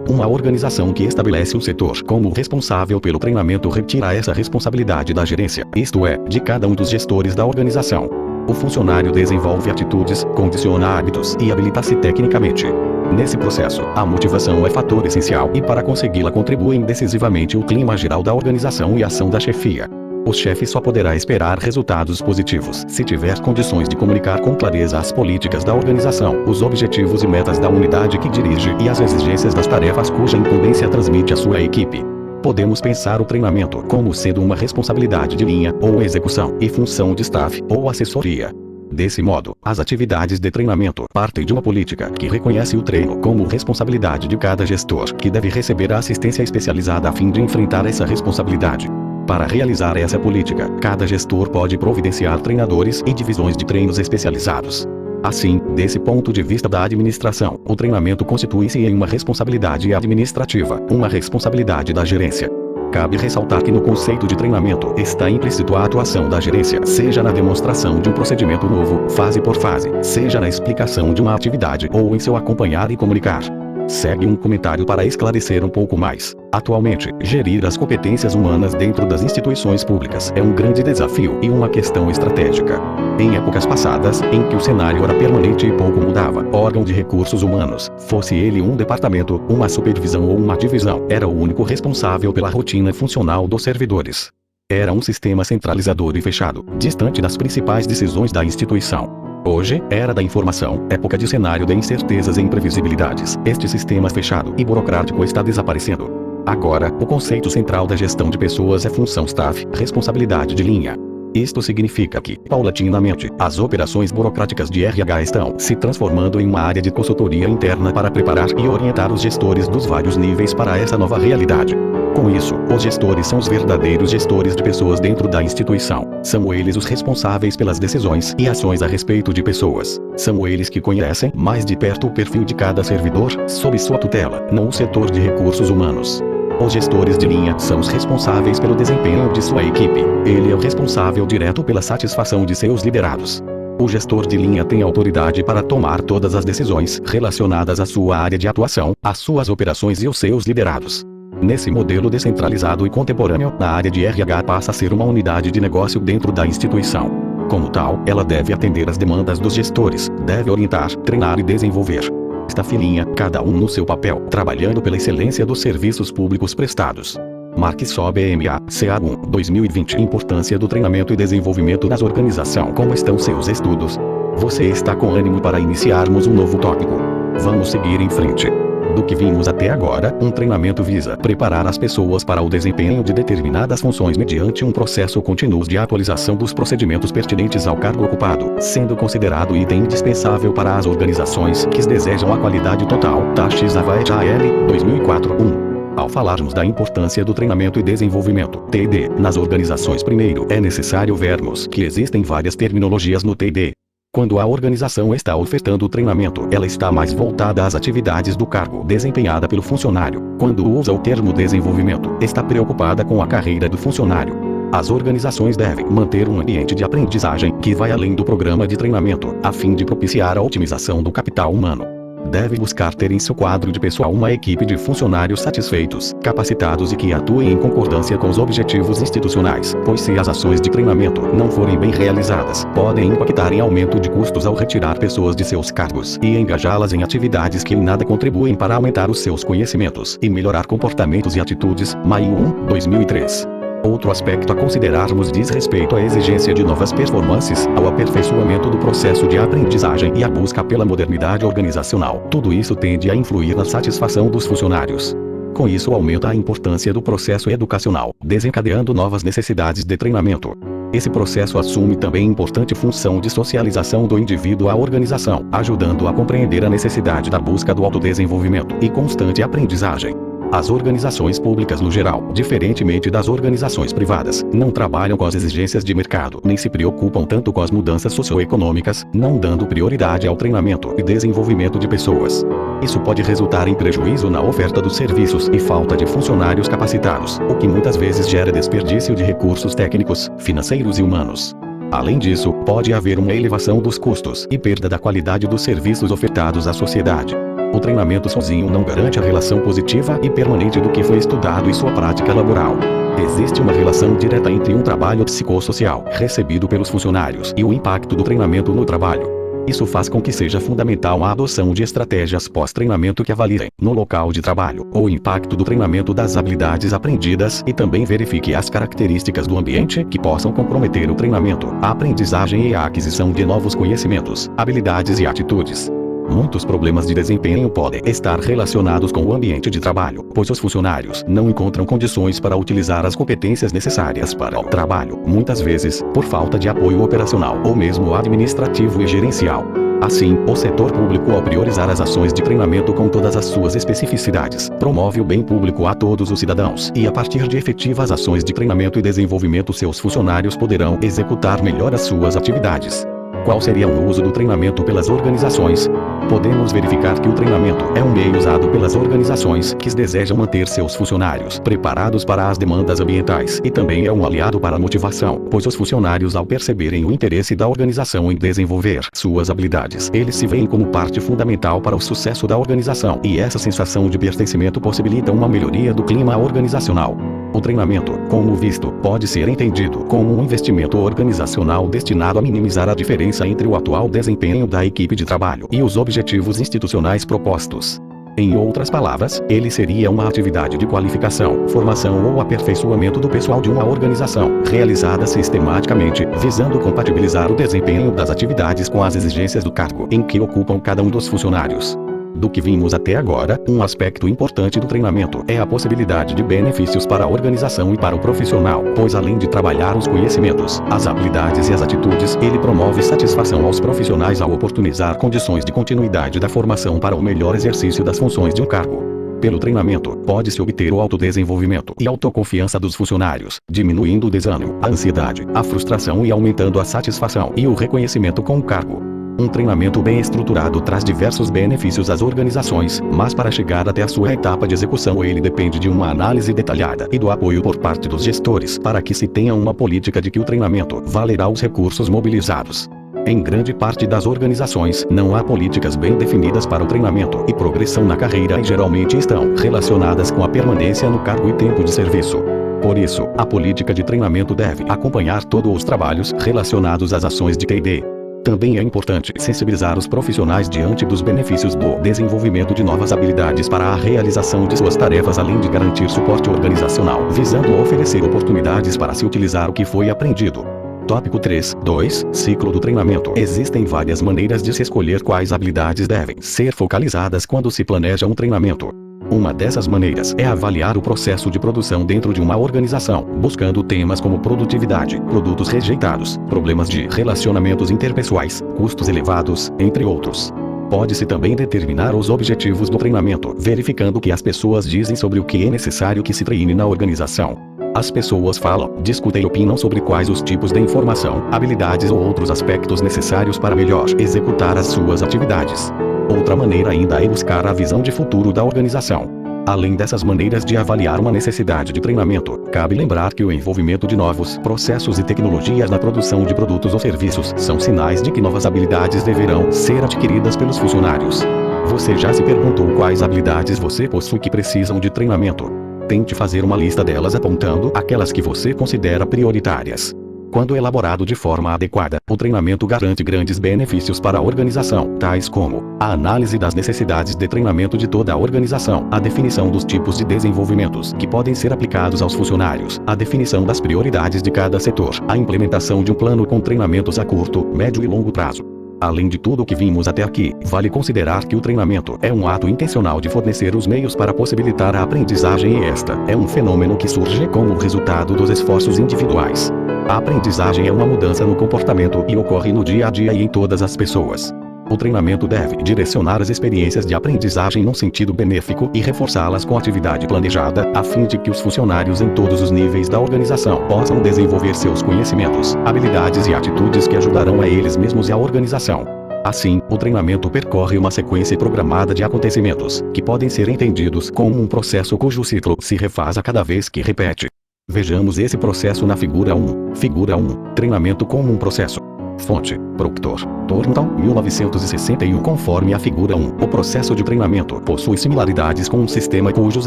uma organização que estabelece o setor como responsável pelo treinamento retira essa responsabilidade da gerência, isto é, de cada um dos gestores da organização. O funcionário desenvolve atitudes, condiciona hábitos e habilita-se tecnicamente. Nesse processo, a motivação é fator essencial e para consegui-la contribuem decisivamente o clima geral da organização e a ação da chefia. O chefe só poderá esperar resultados positivos se tiver condições de comunicar com clareza as políticas da organização, os objetivos e metas da unidade que dirige e as exigências das tarefas cuja incumbência transmite à sua equipe. Podemos pensar o treinamento como sendo uma responsabilidade de linha, ou execução, e função de staff, ou assessoria. Desse modo, as atividades de treinamento partem de uma política que reconhece o treino como responsabilidade de cada gestor, que deve receber a assistência especializada a fim de enfrentar essa responsabilidade. Para realizar essa política, cada gestor pode providenciar treinadores e divisões de treinos especializados. Assim, desse ponto de vista da administração, o treinamento constitui-se em uma responsabilidade administrativa, uma responsabilidade da gerência. Cabe ressaltar que no conceito de treinamento está implícito a atuação da gerência, seja na demonstração de um procedimento novo, fase por fase, seja na explicação de uma atividade ou em seu acompanhar e comunicar. Segue um comentário para esclarecer um pouco mais. Atualmente, gerir as competências humanas dentro das instituições públicas é um grande desafio e uma questão estratégica. Em épocas passadas, em que o cenário era permanente e pouco mudava, órgão de recursos humanos, fosse ele um departamento, uma supervisão ou uma divisão, era o único responsável pela rotina funcional dos servidores. Era um sistema centralizador e fechado, distante das principais decisões da instituição. Hoje, era da informação, época de cenário de incertezas e imprevisibilidades. Este sistema fechado e burocrático está desaparecendo. Agora, o conceito central da gestão de pessoas é função staff, responsabilidade de linha. Isto significa que, paulatinamente, as operações burocráticas de RH estão se transformando em uma área de consultoria interna para preparar e orientar os gestores dos vários níveis para essa nova realidade. Com isso, os gestores são os verdadeiros gestores de pessoas dentro da instituição. São eles os responsáveis pelas decisões e ações a respeito de pessoas. São eles que conhecem mais de perto o perfil de cada servidor, sob sua tutela, não o setor de recursos humanos. Os gestores de linha são os responsáveis pelo desempenho de sua equipe. Ele é o responsável direto pela satisfação de seus liderados. O gestor de linha tem autoridade para tomar todas as decisões relacionadas à sua área de atuação, às suas operações e aos seus liderados. Nesse modelo descentralizado e contemporâneo, a área de RH passa a ser uma unidade de negócio dentro da instituição. Como tal, ela deve atender às demandas dos gestores, deve orientar, treinar e desenvolver. Staff e linha, cada um no seu papel, trabalhando pela excelência dos serviços públicos prestados. Mark Sobe MA, CA1, 2020. Importância do treinamento e desenvolvimento nas organizações. Como estão seus estudos? Você está com ânimo para iniciarmos um novo tópico? Vamos seguir em frente. Do que vimos até agora, um treinamento visa preparar as pessoas para o desempenho de determinadas funções mediante um processo contínuo de atualização dos procedimentos pertinentes ao cargo ocupado, sendo considerado item indispensável para as organizações que desejam a qualidade total. Taxis AVAEJAL 2004-1. Ao falarmos da importância do treinamento e desenvolvimento (T&D) nas organizações, primeiro é necessário vermos que existem várias terminologias no T&D. Quando a organização está ofertando o treinamento, ela está mais voltada às atividades do cargo desempenhada pelo funcionário. Quando usa o termo desenvolvimento, está preocupada com a carreira do funcionário. As organizações devem manter um ambiente de aprendizagem que vai além do programa de treinamento, a fim de propiciar a otimização do capital humano. Deve buscar ter em seu quadro de pessoal uma equipe de funcionários satisfeitos, capacitados e que atuem em concordância com os objetivos institucionais, pois se as ações de treinamento não forem bem realizadas, podem impactar em aumento de custos ao retirar pessoas de seus cargos e engajá-las em atividades que em nada contribuem para aumentar os seus conhecimentos e melhorar comportamentos e atitudes. Maio 1, 2003. Outro aspecto a considerarmos diz respeito à exigência de novas performances, ao aperfeiçoamento do processo de aprendizagem e à busca pela modernidade organizacional. Tudo isso tende a influir na satisfação dos funcionários. Com isso aumenta a importância do processo educacional, desencadeando novas necessidades de treinamento. Esse processo assume também importante função de socialização do indivíduo à organização, ajudando a compreender a necessidade da busca do autodesenvolvimento e constante aprendizagem. As organizações públicas no geral, diferentemente das organizações privadas, não trabalham com as exigências de mercado, nem se preocupam tanto com as mudanças socioeconômicas, não dando prioridade ao treinamento e desenvolvimento de pessoas. Isso pode resultar em prejuízo na oferta dos serviços e falta de funcionários capacitados, o que muitas vezes gera desperdício de recursos técnicos, financeiros e humanos. Além disso, pode haver uma elevação dos custos e perda da qualidade dos serviços ofertados à sociedade. O treinamento sozinho não garante a relação positiva e permanente do que foi estudado e sua prática laboral. Existe uma relação direta entre um trabalho psicossocial recebido pelos funcionários e o impacto do treinamento no trabalho. Isso faz com que seja fundamental a adoção de estratégias pós-treinamento que avaliem, no local de trabalho, o impacto do treinamento das habilidades aprendidas e também verifique as características do ambiente que possam comprometer o treinamento, a aprendizagem e a aquisição de novos conhecimentos, habilidades e atitudes. Muitos problemas de desempenho podem estar relacionados com o ambiente de trabalho, pois os funcionários não encontram condições para utilizar as competências necessárias para o trabalho, muitas vezes, por falta de apoio operacional ou mesmo administrativo e gerencial. Assim, o setor público, ao priorizar as ações de treinamento com todas as suas especificidades, promove o bem público a todos os cidadãos e, a partir de efetivas ações de treinamento e desenvolvimento, seus funcionários poderão executar melhor as suas atividades. Qual seria o uso do treinamento pelas organizações? Podemos verificar que o treinamento é um meio usado pelas organizações que desejam manter seus funcionários preparados para as demandas ambientais e também é um aliado para a motivação, pois os funcionários, ao perceberem o interesse da organização em desenvolver suas habilidades, eles se veem como parte fundamental para o sucesso da organização e essa sensação de pertencimento possibilita uma melhoria do clima organizacional. O treinamento, como visto, pode ser entendido como um investimento organizacional destinado a minimizar a diferença entre o atual desempenho da equipe de trabalho e os objetivos institucionais propostos. Em outras palavras, ele seria uma atividade de qualificação, formação ou aperfeiçoamento do pessoal de uma organização, realizada sistematicamente, visando compatibilizar o desempenho das atividades com as exigências do cargo em que ocupam cada um dos funcionários. Do que vimos até agora, um aspecto importante do treinamento é a possibilidade de benefícios para a organização e para o profissional, pois além de trabalhar os conhecimentos, as habilidades e as atitudes, ele promove satisfação aos profissionais ao oportunizar condições de continuidade da formação para o melhor exercício das funções de um cargo. Pelo treinamento, pode-se obter o autodesenvolvimento e autoconfiança dos funcionários, diminuindo o desânimo, a ansiedade, a frustração e aumentando a satisfação e o reconhecimento com o cargo. Um treinamento bem estruturado traz diversos benefícios às organizações, mas para chegar até a sua etapa de execução ele depende de uma análise detalhada e do apoio por parte dos gestores para que se tenha uma política de que o treinamento valerá os recursos mobilizados. Em grande parte das organizações, não há políticas bem definidas para o treinamento e progressão na carreira e geralmente estão relacionadas com a permanência no cargo e tempo de serviço. Por isso, a política de treinamento deve acompanhar todos os trabalhos relacionados às ações de T&D. Também é importante sensibilizar os profissionais diante dos benefícios do desenvolvimento de novas habilidades para a realização de suas tarefas, além de garantir suporte organizacional, visando oferecer oportunidades para se utilizar o que foi aprendido. Tópico 3.2 Ciclo do treinamento. Existem várias maneiras de se escolher quais habilidades devem ser focalizadas quando se planeja um treinamento. Uma dessas maneiras é avaliar o processo de produção dentro de uma organização, buscando temas como produtividade, produtos rejeitados, problemas de relacionamentos interpessoais, custos elevados, entre outros. Pode-se também determinar os objetivos do treinamento, verificando o que as pessoas dizem sobre o que é necessário que se treine na organização. As pessoas falam, discutem e opinam sobre quais os tipos de informação, habilidades ou outros aspectos necessários para melhor executar as suas atividades. Outra maneira ainda é buscar a visão de futuro da organização. Além dessas maneiras de avaliar uma necessidade de treinamento, cabe lembrar que o envolvimento de novos processos e tecnologias na produção de produtos ou serviços são sinais de que novas habilidades deverão ser adquiridas pelos funcionários. Você já se perguntou quais habilidades você possui que precisam de treinamento? Tente fazer uma lista delas apontando aquelas que você considera prioritárias. Quando elaborado de forma adequada, o treinamento garante grandes benefícios para a organização, tais como a análise das necessidades de treinamento de toda a organização, a definição dos tipos de desenvolvimentos que podem ser aplicados aos funcionários, a definição das prioridades de cada setor, a implementação de um plano com treinamentos a curto, médio e longo prazo. Além de tudo o que vimos até aqui, vale considerar que o treinamento é um ato intencional de fornecer os meios para possibilitar a aprendizagem e esta é um fenômeno que surge como resultado dos esforços individuais. A aprendizagem é uma mudança no comportamento e ocorre no dia a dia e em todas as pessoas. O treinamento deve direcionar as experiências de aprendizagem num sentido benéfico e reforçá-las com atividade planejada, a fim de que os funcionários em todos os níveis da organização possam desenvolver seus conhecimentos, habilidades e atitudes que ajudarão a eles mesmos e a organização. Assim, o treinamento percorre uma sequência programada de acontecimentos, que podem ser entendidos como um processo cujo ciclo se refaz a cada vez que repete. Vejamos esse processo na figura 1. Figura 1. Treinamento como um processo. Fonte: Proctor, Thornton, 1961. Conforme a figura 1, o processo de treinamento possui similaridades com um sistema cujos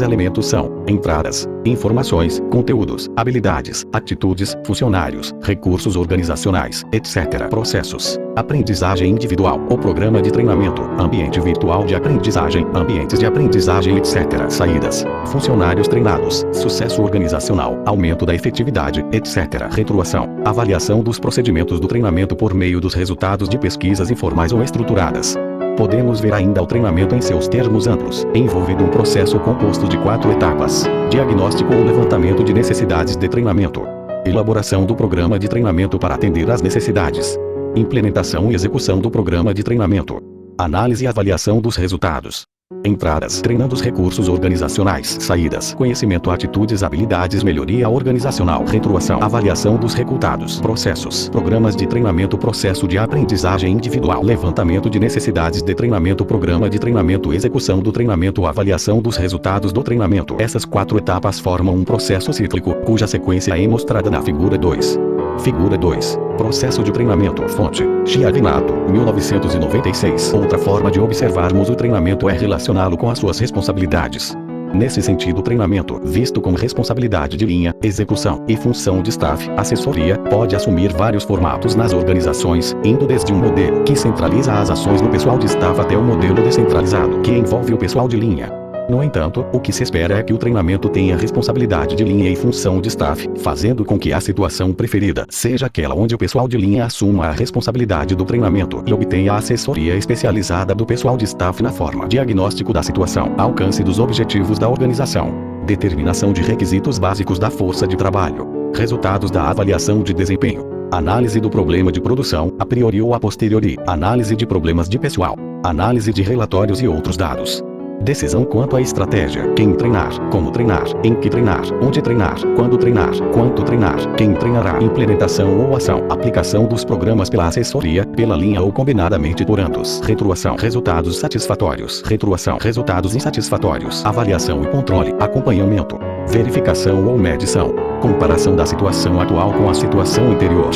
elementos são entradas, informações, conteúdos, habilidades, atitudes, funcionários, recursos organizacionais, etc. Processos: aprendizagem individual, o programa de treinamento, ambiente virtual de aprendizagem, ambientes de aprendizagem, etc. Saídas: funcionários treinados, sucesso organizacional, aumento da efetividade, etc. Retroação: avaliação dos procedimentos do treinamento por meio dos resultados de pesquisas informais ou estruturadas. Podemos ver ainda o treinamento em seus termos amplos, envolvendo um processo composto de 4 etapas: diagnóstico ou levantamento de necessidades de treinamento, elaboração do programa de treinamento para atender às necessidades, implementação e execução do programa de treinamento, análise e avaliação dos resultados. Entradas: treinando os recursos organizacionais. Saídas: conhecimento, atitudes, habilidades, melhoria organizacional. Retroação: avaliação dos resultados. Processos: programas de treinamento, processo de aprendizagem individual, levantamento de necessidades de treinamento, programa de treinamento, execução do treinamento, avaliação dos resultados do treinamento. Essas 4 etapas formam um processo cíclico, cuja sequência é mostrada na figura 2. Figura 2. Processo de treinamento. Fonte: Chiavinato, 1996. Outra forma de observarmos o treinamento é relacioná-lo com as suas responsabilidades. Nesse sentido, o treinamento, visto como responsabilidade de linha, execução e função de staff, assessoria, pode assumir vários formatos nas organizações, indo desde um modelo que centraliza as ações no pessoal de staff até o modelo descentralizado, que envolve o pessoal de linha. No entanto, o que se espera é que o treinamento tenha responsabilidade de linha e função de staff, fazendo com que a situação preferida seja aquela onde o pessoal de linha assuma a responsabilidade do treinamento e obtenha a assessoria especializada do pessoal de staff na forma diagnóstico da situação, alcance dos objetivos da organização, determinação de requisitos básicos da força de trabalho, resultados da avaliação de desempenho, análise do problema de produção, a priori ou a posteriori, análise de problemas de pessoal, análise de relatórios e outros dados. Decisão quanto à estratégia: quem treinar, como treinar, em que treinar, onde treinar, quando treinar, quanto treinar, quem treinará, implementação ou ação, aplicação dos programas pela assessoria, pela linha ou combinadamente por ambos. Retroação: resultados satisfatórios, retroação: resultados insatisfatórios, avaliação e controle, acompanhamento, verificação ou medição, comparação da situação atual com a situação anterior,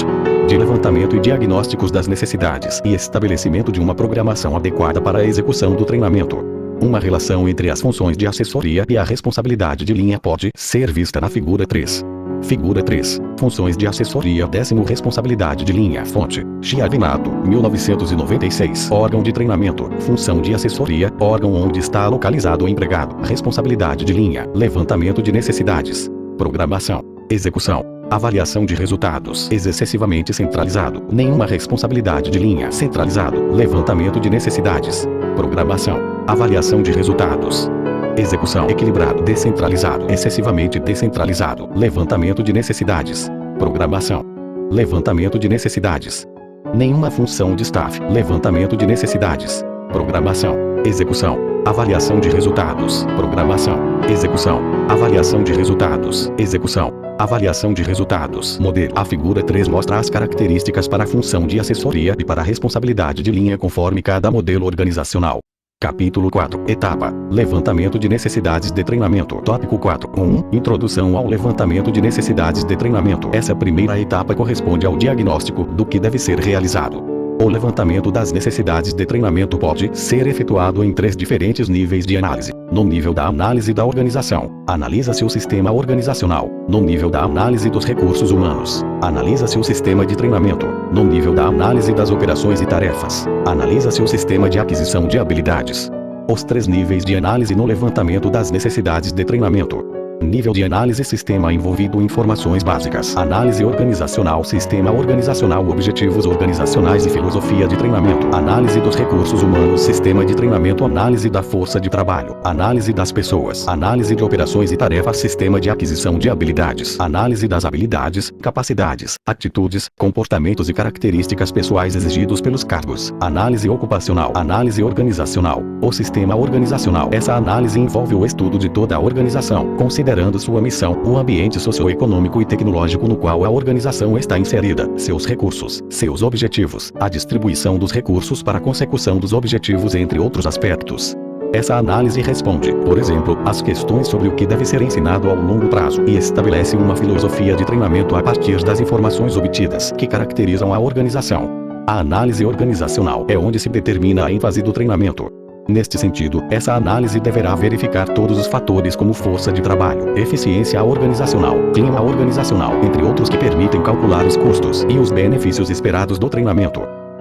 de levantamento e diagnósticos das necessidades e estabelecimento de uma programação adequada para a execução do treinamento. Uma relação entre as funções de assessoria e a responsabilidade de linha pode ser vista na figura 3. Figura 3. Funções de assessoria. Décimo: responsabilidade de linha. Fonte: Chiavinato, 1996. Órgão de treinamento. Função de assessoria: órgão onde está localizado o empregado. Responsabilidade de linha: levantamento de necessidades, programação, execução, Avaliação de resultados. Excessivamente centralizado. Nenhuma responsabilidade de linha. Centralizado. Levantamento de necessidades. Programação. Avaliação de resultados. Execução. Equilibrado. Descentralizado. Excessivamente descentralizado. Levantamento de necessidades. Programação. Levantamento de necessidades. Nenhuma função de staff. Levantamento de necessidades. Programação. Execução. Avaliação de resultados. Programação. Execução. Avaliação de resultados. Execução. Avaliação de resultados. Modelo. A figura 3 mostra as características para a função de assessoria e para a responsabilidade de linha conforme cada modelo organizacional. Capítulo 4. Etapa. Levantamento de necessidades de treinamento. Tópico 4. 1. Introdução ao levantamento de necessidades de treinamento. Essa primeira etapa corresponde ao diagnóstico do que deve ser realizado. O levantamento das necessidades de treinamento pode ser efetuado em 3 diferentes níveis de análise. No nível da análise da organização, analisa-se o sistema organizacional. No nível da análise dos recursos humanos, analisa-se o sistema de treinamento. No nível da análise das operações e tarefas, analisa-se o sistema de aquisição de habilidades. Os 3 níveis de análise no levantamento das necessidades de treinamento. Nível de análise: sistema envolvido informações básicas. Análise organizacional: sistema organizacional, objetivos organizacionais e filosofia de treinamento. Análise dos recursos humanos: sistema de treinamento. Análise da força de trabalho. Análise das pessoas. Análise de operações e tarefas. Sistema de aquisição de habilidades. Análise das habilidades, capacidades, atitudes, comportamentos e características pessoais exigidos pelos cargos. Análise ocupacional. Análise organizacional. O sistema organizacional. Essa análise envolve o estudo de toda a organização, considerando sua missão, o ambiente socioeconômico e tecnológico no qual a organização está inserida, seus recursos, seus objetivos, a distribuição dos recursos para a consecução dos objetivos, entre outros aspectos. Essa análise responde, por exemplo, às questões sobre o que deve ser ensinado ao longo prazo e estabelece uma filosofia de treinamento a partir das informações obtidas que caracterizam a organização. A análise organizacional é onde se determina a ênfase do treinamento. Neste sentido, essa análise deverá verificar todos os fatores como força de trabalho, eficiência organizacional, clima organizacional, entre outros, que permitem calcular os custos e os benefícios esperados do treinamento.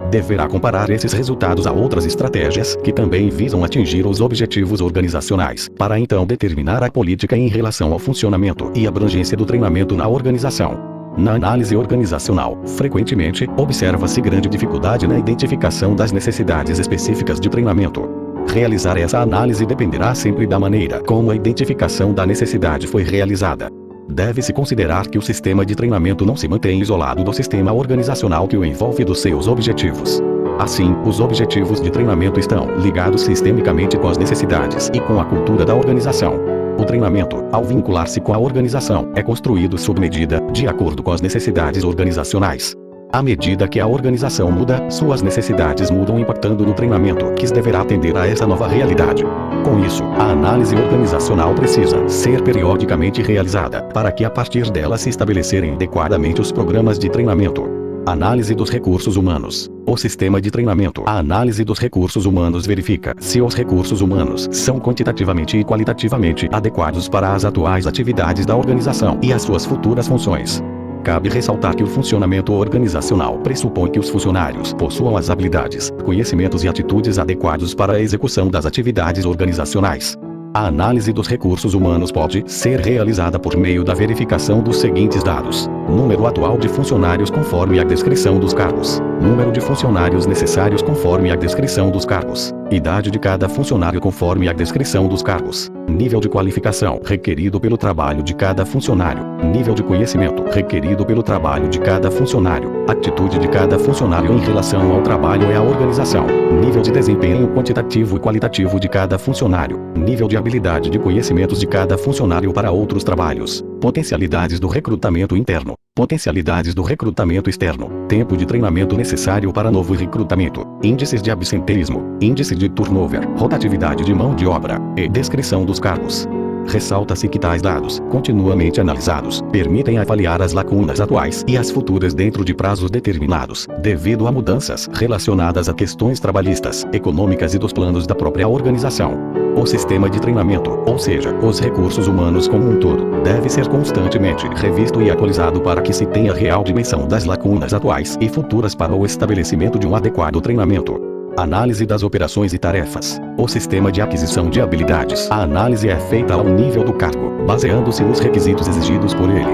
Deverá comparar esses resultados a outras estratégias que também visam atingir os objetivos organizacionais, para então determinar a política em relação ao funcionamento e abrangência do treinamento na organização. Na análise organizacional, frequentemente, observa-se grande dificuldade na identificação das necessidades específicas de treinamento. Realizar essa análise dependerá sempre da maneira como a identificação da necessidade foi realizada. Deve-se considerar que o sistema de treinamento não se mantém isolado do sistema organizacional que o envolve dos seus objetivos. Assim, os objetivos de treinamento estão ligados sistemicamente com as necessidades e com a cultura da organização. O treinamento, ao vincular-se com a organização, é construído sob medida, de acordo com as necessidades organizacionais. À medida que a organização muda, suas necessidades mudam, impactando no treinamento, que deverá atender a essa nova realidade. Com isso, a análise organizacional precisa ser periodicamente realizada, para que a partir dela se estabelecerem adequadamente os programas de treinamento. Análise dos recursos humanos. O sistema de treinamento. A análise dos recursos humanos verifica se os recursos humanos são quantitativamente e qualitativamente adequados para as atuais atividades da organização e as suas futuras funções. Cabe ressaltar que o funcionamento organizacional pressupõe que os funcionários possuam as habilidades, conhecimentos e atitudes adequados para a execução das atividades organizacionais. A análise dos recursos humanos pode ser realizada por meio da verificação dos seguintes dados: número atual de funcionários conforme a descrição dos cargos, número de funcionários necessários conforme a descrição dos cargos, idade de cada funcionário conforme a descrição dos cargos, nível de qualificação requerido pelo trabalho de cada funcionário, nível de conhecimento requerido pelo trabalho de cada funcionário, atitude de cada funcionário em relação ao trabalho e à organização, nível de desempenho quantitativo e qualitativo de cada funcionário, nível de habilidade de conhecimentos de cada funcionário para outros trabalhos, potencialidades do recrutamento interno, potencialidades do recrutamento externo, tempo de treinamento necessário para novo recrutamento, índices de absenteísmo, índice de turnover, rotatividade de mão de obra e descrição dos cargos. Ressalta-se que tais dados, continuamente analisados, permitem avaliar as lacunas atuais e as futuras dentro de prazos determinados, devido a mudanças relacionadas a questões trabalhistas, econômicas e dos planos da própria organização. O sistema de treinamento, ou seja, os recursos humanos como um todo, deve ser constantemente revisto e atualizado para que se tenha real dimensão das lacunas atuais e futuras para o estabelecimento de um adequado treinamento. Análise das operações e tarefas. O sistema de aquisição de habilidades. A análise é feita ao nível do cargo, baseando-se nos requisitos exigidos por ele.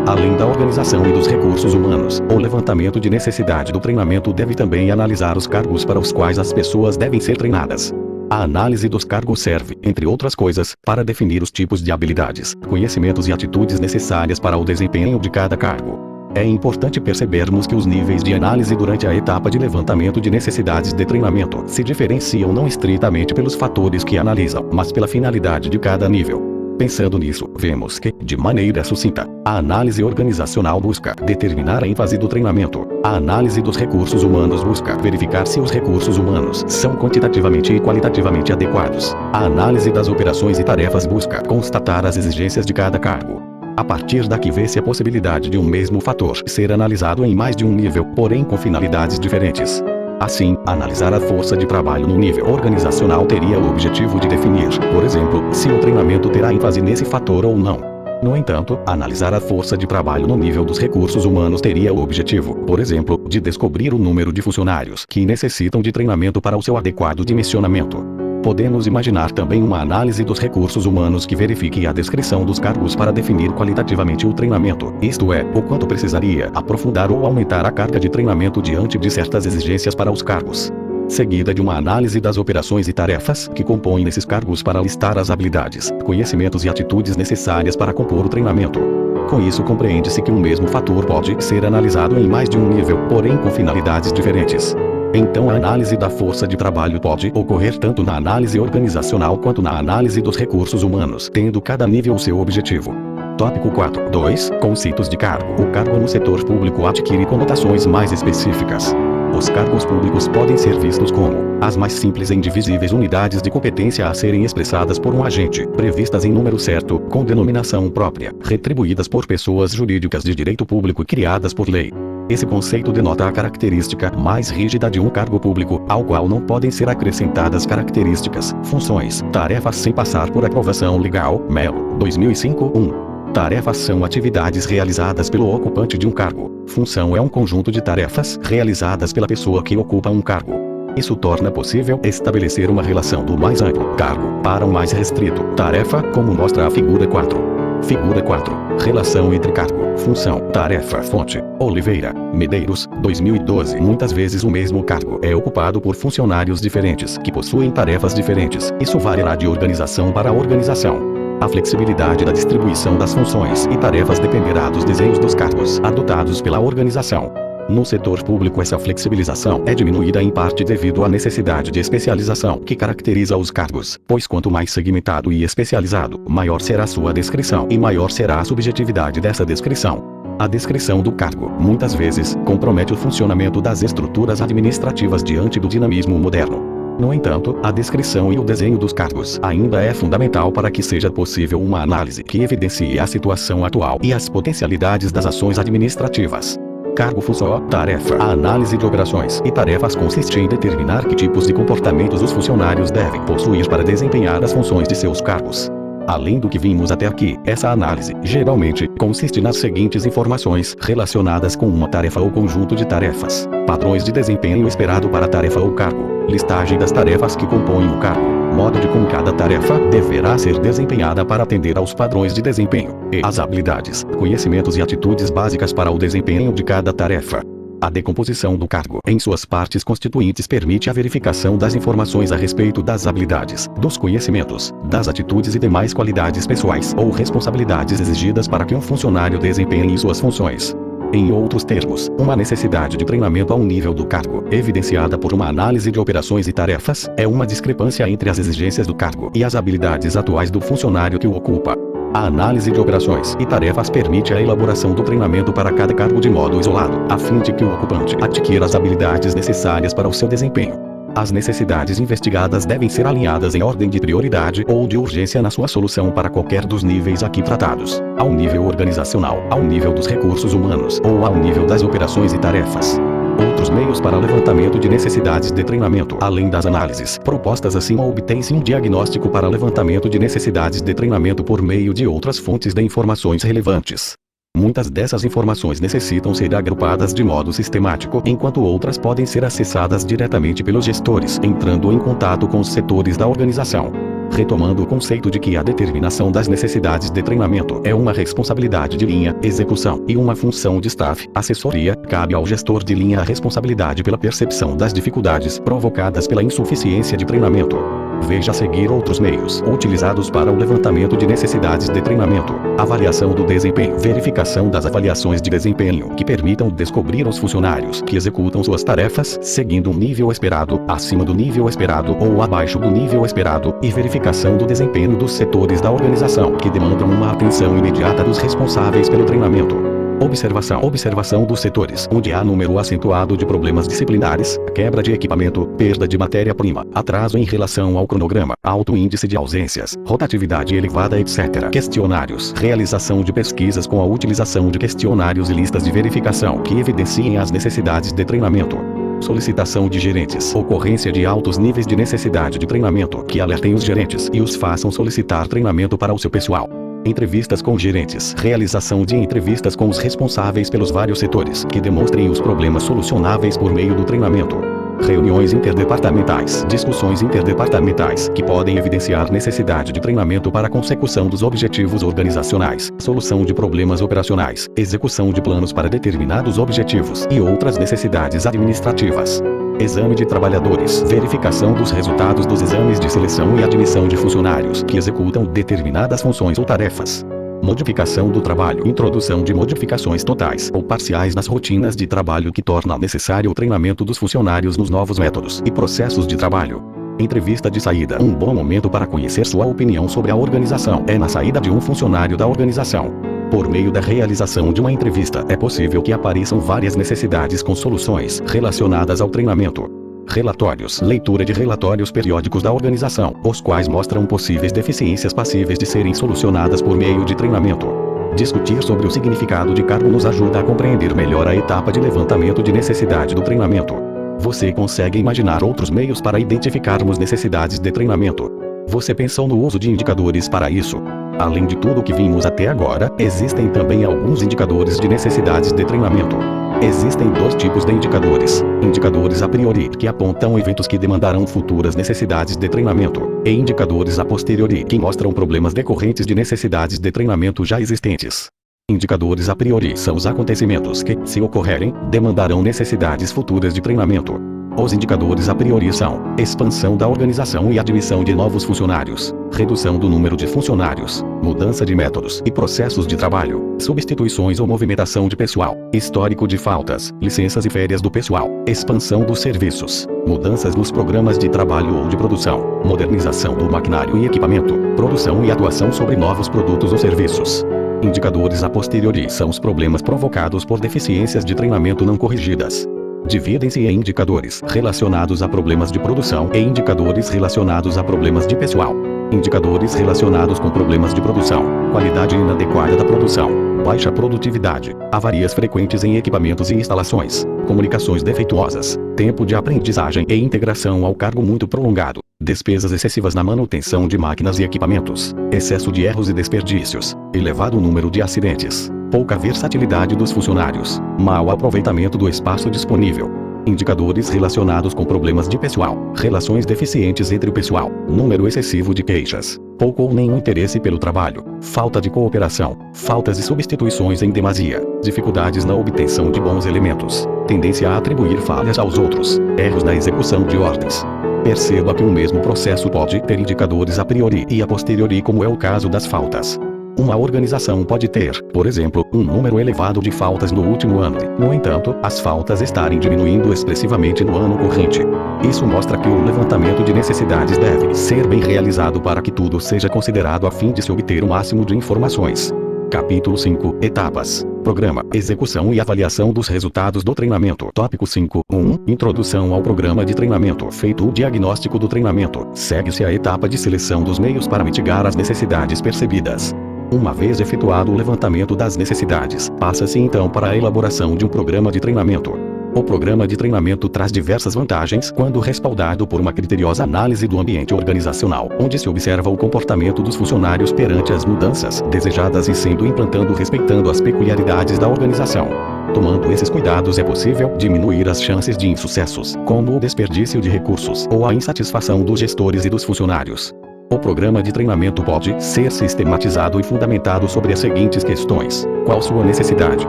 Além da organização e dos recursos humanos, o levantamento de necessidade do treinamento deve também analisar os cargos para os quais as pessoas devem ser treinadas. A análise dos cargos serve, entre outras coisas, para definir os tipos de habilidades, conhecimentos e atitudes necessárias para o desempenho de cada cargo. É importante percebermos que os níveis de análise durante a etapa de levantamento de necessidades de treinamento se diferenciam não estritamente pelos fatores que analisam, mas pela finalidade de cada nível. Pensando nisso, vemos que, de maneira sucinta, a análise organizacional busca determinar a ênfase do treinamento. A análise dos recursos humanos busca verificar se os recursos humanos são quantitativamente e qualitativamente adequados. A análise das operações e tarefas busca constatar as exigências de cada cargo. A partir daqui vê-se a possibilidade de um mesmo fator ser analisado em mais de um nível, porém com finalidades diferentes. Assim, analisar a força de trabalho no nível organizacional teria o objetivo de definir, por exemplo, se o treinamento terá ênfase nesse fator ou não. No entanto, analisar a força de trabalho no nível dos recursos humanos teria o objetivo, por exemplo, de descobrir o número de funcionários que necessitam de treinamento para o seu adequado dimensionamento. Podemos imaginar também uma análise dos recursos humanos que verifique a descrição dos cargos para definir qualitativamente o treinamento, isto é, o quanto precisaria aprofundar ou aumentar a carga de treinamento diante de certas exigências para os cargos. Seguida de uma análise das operações e tarefas que compõem esses cargos para listar as habilidades, conhecimentos e atitudes necessárias para compor o treinamento. Com isso compreende-se que um mesmo fator pode ser analisado em mais de um nível, porém com finalidades diferentes. Então a análise da força de trabalho pode ocorrer tanto na análise organizacional quanto na análise dos recursos humanos, tendo cada nível o seu objetivo. Tópico 4.2 Conceitos de cargo. O cargo no setor público adquire conotações mais específicas. Os cargos públicos podem ser vistos como as mais simples e indivisíveis unidades de competência a serem expressadas por um agente, previstas em número certo, com denominação própria, retribuídas por pessoas jurídicas de direito público e criadas por lei. Esse conceito denota a característica mais rígida de um cargo público, ao qual não podem ser acrescentadas características, funções, tarefas sem passar por aprovação legal. Melo, 2005-1. Tarefas são atividades realizadas pelo ocupante de um cargo. Função é um conjunto de tarefas realizadas pela pessoa que ocupa um cargo. Isso torna possível estabelecer uma relação do mais amplo cargo para o mais restrito tarefa, como mostra a figura 4. Figura 4. Relação entre cargo, função, tarefa, fonte. Oliveira, Medeiros, 2012. Muitas vezes o mesmo cargo é ocupado por funcionários diferentes, que possuem tarefas diferentes. Isso variará de organização para organização. A flexibilidade da distribuição das funções e tarefas dependerá dos desenhos dos cargos adotados pela organização. No setor público essa flexibilização é diminuída em parte devido à necessidade de especialização que caracteriza os cargos, pois quanto mais segmentado e especializado, maior será sua descrição e maior será a subjetividade dessa descrição. A descrição do cargo, muitas vezes, compromete o funcionamento das estruturas administrativas diante do dinamismo moderno. No entanto, a descrição e o desenho dos cargos ainda é fundamental para que seja possível uma análise que evidencie a situação atual e as potencialidades das ações administrativas. Cargo, função, tarefa. A análise de operações e tarefas consiste em determinar que tipos de comportamentos os funcionários devem possuir para desempenhar as funções de seus cargos. Além do que vimos até aqui, essa análise, geralmente, consiste nas seguintes informações relacionadas com uma tarefa ou conjunto de tarefas. Padrões de desempenho esperado para a tarefa ou cargo. Listagem das tarefas que compõem o cargo. Modo de como cada tarefa deverá ser desempenhada para atender aos padrões de desempenho. E as habilidades, conhecimentos e atitudes básicas para o desempenho de cada tarefa. A decomposição do cargo em suas partes constituintes permite a verificação das informações a respeito das habilidades, dos conhecimentos, das atitudes e demais qualidades pessoais ou responsabilidades exigidas para que um funcionário desempenhe suas funções. Em outros termos, uma necessidade de treinamento ao nível do cargo, evidenciada por uma análise de operações e tarefas, é uma discrepância entre as exigências do cargo e as habilidades atuais do funcionário que o ocupa. A análise de operações e tarefas permite a elaboração do treinamento para cada cargo de modo isolado, a fim de que o ocupante adquira as habilidades necessárias para o seu desempenho. As necessidades investigadas devem ser alinhadas em ordem de prioridade ou de urgência na sua solução para qualquer dos níveis aqui tratados, ao nível organizacional, ao nível dos recursos humanos ou ao nível das operações e tarefas. Outros meios para levantamento de necessidades de treinamento. Além das análises propostas acima, obtém-se um diagnóstico para levantamento de necessidades de treinamento por meio de outras fontes de informações relevantes. Muitas dessas informações necessitam ser agrupadas de modo sistemático, enquanto outras podem ser acessadas diretamente pelos gestores, entrando em contato com os setores da organização. Retomando o conceito de que a determinação das necessidades de treinamento é uma responsabilidade de linha, execução, e uma função de staff, assessoria, cabe ao gestor de linha a responsabilidade pela percepção das dificuldades provocadas pela insuficiência de treinamento. Veja a seguir outros meios utilizados para o levantamento de necessidades de treinamento. Avaliação do desempenho. Verificação das avaliações de desempenho que permitam descobrir os funcionários que executam suas tarefas seguindo um nível esperado, acima do nível esperado ou abaixo do nível esperado, e verificação do desempenho dos setores da organização que demandam uma atenção imediata dos responsáveis pelo treinamento. Observação dos setores onde há número acentuado de problemas disciplinares, quebra de equipamento, perda de matéria-prima, atraso em relação ao cronograma, alto índice de ausências, rotatividade elevada, etc. Questionários. Realização de pesquisas com a utilização de questionários e listas de verificação que evidenciem as necessidades de treinamento. Solicitação de gerentes. Ocorrência de altos níveis de necessidade de treinamento que alertem os gerentes e os façam solicitar treinamento para o seu pessoal. Entrevistas com gerentes. Realização de entrevistas com os responsáveis pelos vários setores que demonstrem os problemas solucionáveis por meio do treinamento. Reuniões interdepartamentais. Discussões interdepartamentais que podem evidenciar necessidade de treinamento para a consecução dos objetivos organizacionais, solução de problemas operacionais, execução de planos para determinados objetivos e outras necessidades administrativas. Exame de trabalhadores. Verificação dos resultados dos exames de seleção e admissão de funcionários que executam determinadas funções ou tarefas. Modificação do trabalho. Introdução de modificações totais ou parciais nas rotinas de trabalho que torna necessário o treinamento dos funcionários nos novos métodos e processos de trabalho. Entrevista de saída. Um bom momento para conhecer sua opinião sobre a organização é na saída de um funcionário da organização. Por meio da realização de uma entrevista, é possível que apareçam várias necessidades com soluções relacionadas ao treinamento. Relatórios. Leitura de relatórios periódicos da organização, os quais mostram possíveis deficiências passíveis de serem solucionadas por meio de treinamento. Discutir sobre o significado de cargo nos ajuda a compreender melhor a etapa de levantamento de necessidade do treinamento. Você consegue imaginar outros meios para identificarmos necessidades de treinamento? Você pensou no uso de indicadores para isso? Além de tudo o que vimos até agora, existem também alguns indicadores de necessidades de treinamento. Existem dois tipos de indicadores. Indicadores a priori, que apontam eventos que demandarão futuras necessidades de treinamento, e indicadores a posteriori, que mostram problemas decorrentes de necessidades de treinamento já existentes. Indicadores a priori são os acontecimentos que, se ocorrerem, demandarão necessidades futuras de treinamento. Os indicadores a priori são: expansão da organização e admissão de novos funcionários, redução do número de funcionários, mudança de métodos e processos de trabalho, substituições ou movimentação de pessoal, histórico de faltas, licenças e férias do pessoal, expansão dos serviços, mudanças nos programas de trabalho ou de produção, modernização do maquinário e equipamento, produção e atuação sobre novos produtos ou serviços. Indicadores a posteriori são os problemas provocados por deficiências de treinamento não corrigidas. Dividem-se em indicadores relacionados a problemas de produção e indicadores relacionados a problemas de pessoal. Indicadores relacionados com problemas de produção: qualidade inadequada da produção, baixa produtividade, avarias frequentes em equipamentos e instalações, comunicações defeituosas, tempo de aprendizagem e integração ao cargo muito prolongado, despesas excessivas na manutenção de máquinas e equipamentos, excesso de erros e desperdícios, elevado número de acidentes, pouca versatilidade dos funcionários, mau aproveitamento do espaço disponível. Indicadores relacionados com problemas de pessoal, relações deficientes entre o pessoal, número excessivo de queixas, pouco ou nenhum interesse pelo trabalho, falta de cooperação, faltas e substituições em demasia, dificuldades na obtenção de bons elementos, tendência a atribuir falhas aos outros, erros na execução de ordens. Perceba que o mesmo processo pode ter indicadores a priori e a posteriori, como é o caso das faltas. Uma organização pode ter, por exemplo, um número elevado de faltas no último ano. No entanto, as faltas estarem diminuindo expressivamente no ano corrente. Isso mostra que o levantamento de necessidades deve ser bem realizado para que tudo seja considerado a fim de se obter o máximo de informações. Capítulo 5. Etapas. Programa, execução e avaliação dos resultados do treinamento. Tópico 5. 1. Introdução ao programa de treinamento. Feito o diagnóstico do treinamento, segue-se a etapa de seleção dos meios para mitigar as necessidades percebidas. Uma vez efetuado o levantamento das necessidades, passa-se então para a elaboração de um programa de treinamento. O programa de treinamento traz diversas vantagens quando respaldado por uma criteriosa análise do ambiente organizacional, onde se observa o comportamento dos funcionários perante as mudanças desejadas e sendo implantando respeitando as peculiaridades da organização. Tomando esses cuidados é possível diminuir as chances de insucessos, como o desperdício de recursos ou a insatisfação dos gestores e dos funcionários. O programa de treinamento pode ser sistematizado e fundamentado sobre as seguintes questões: qual sua necessidade?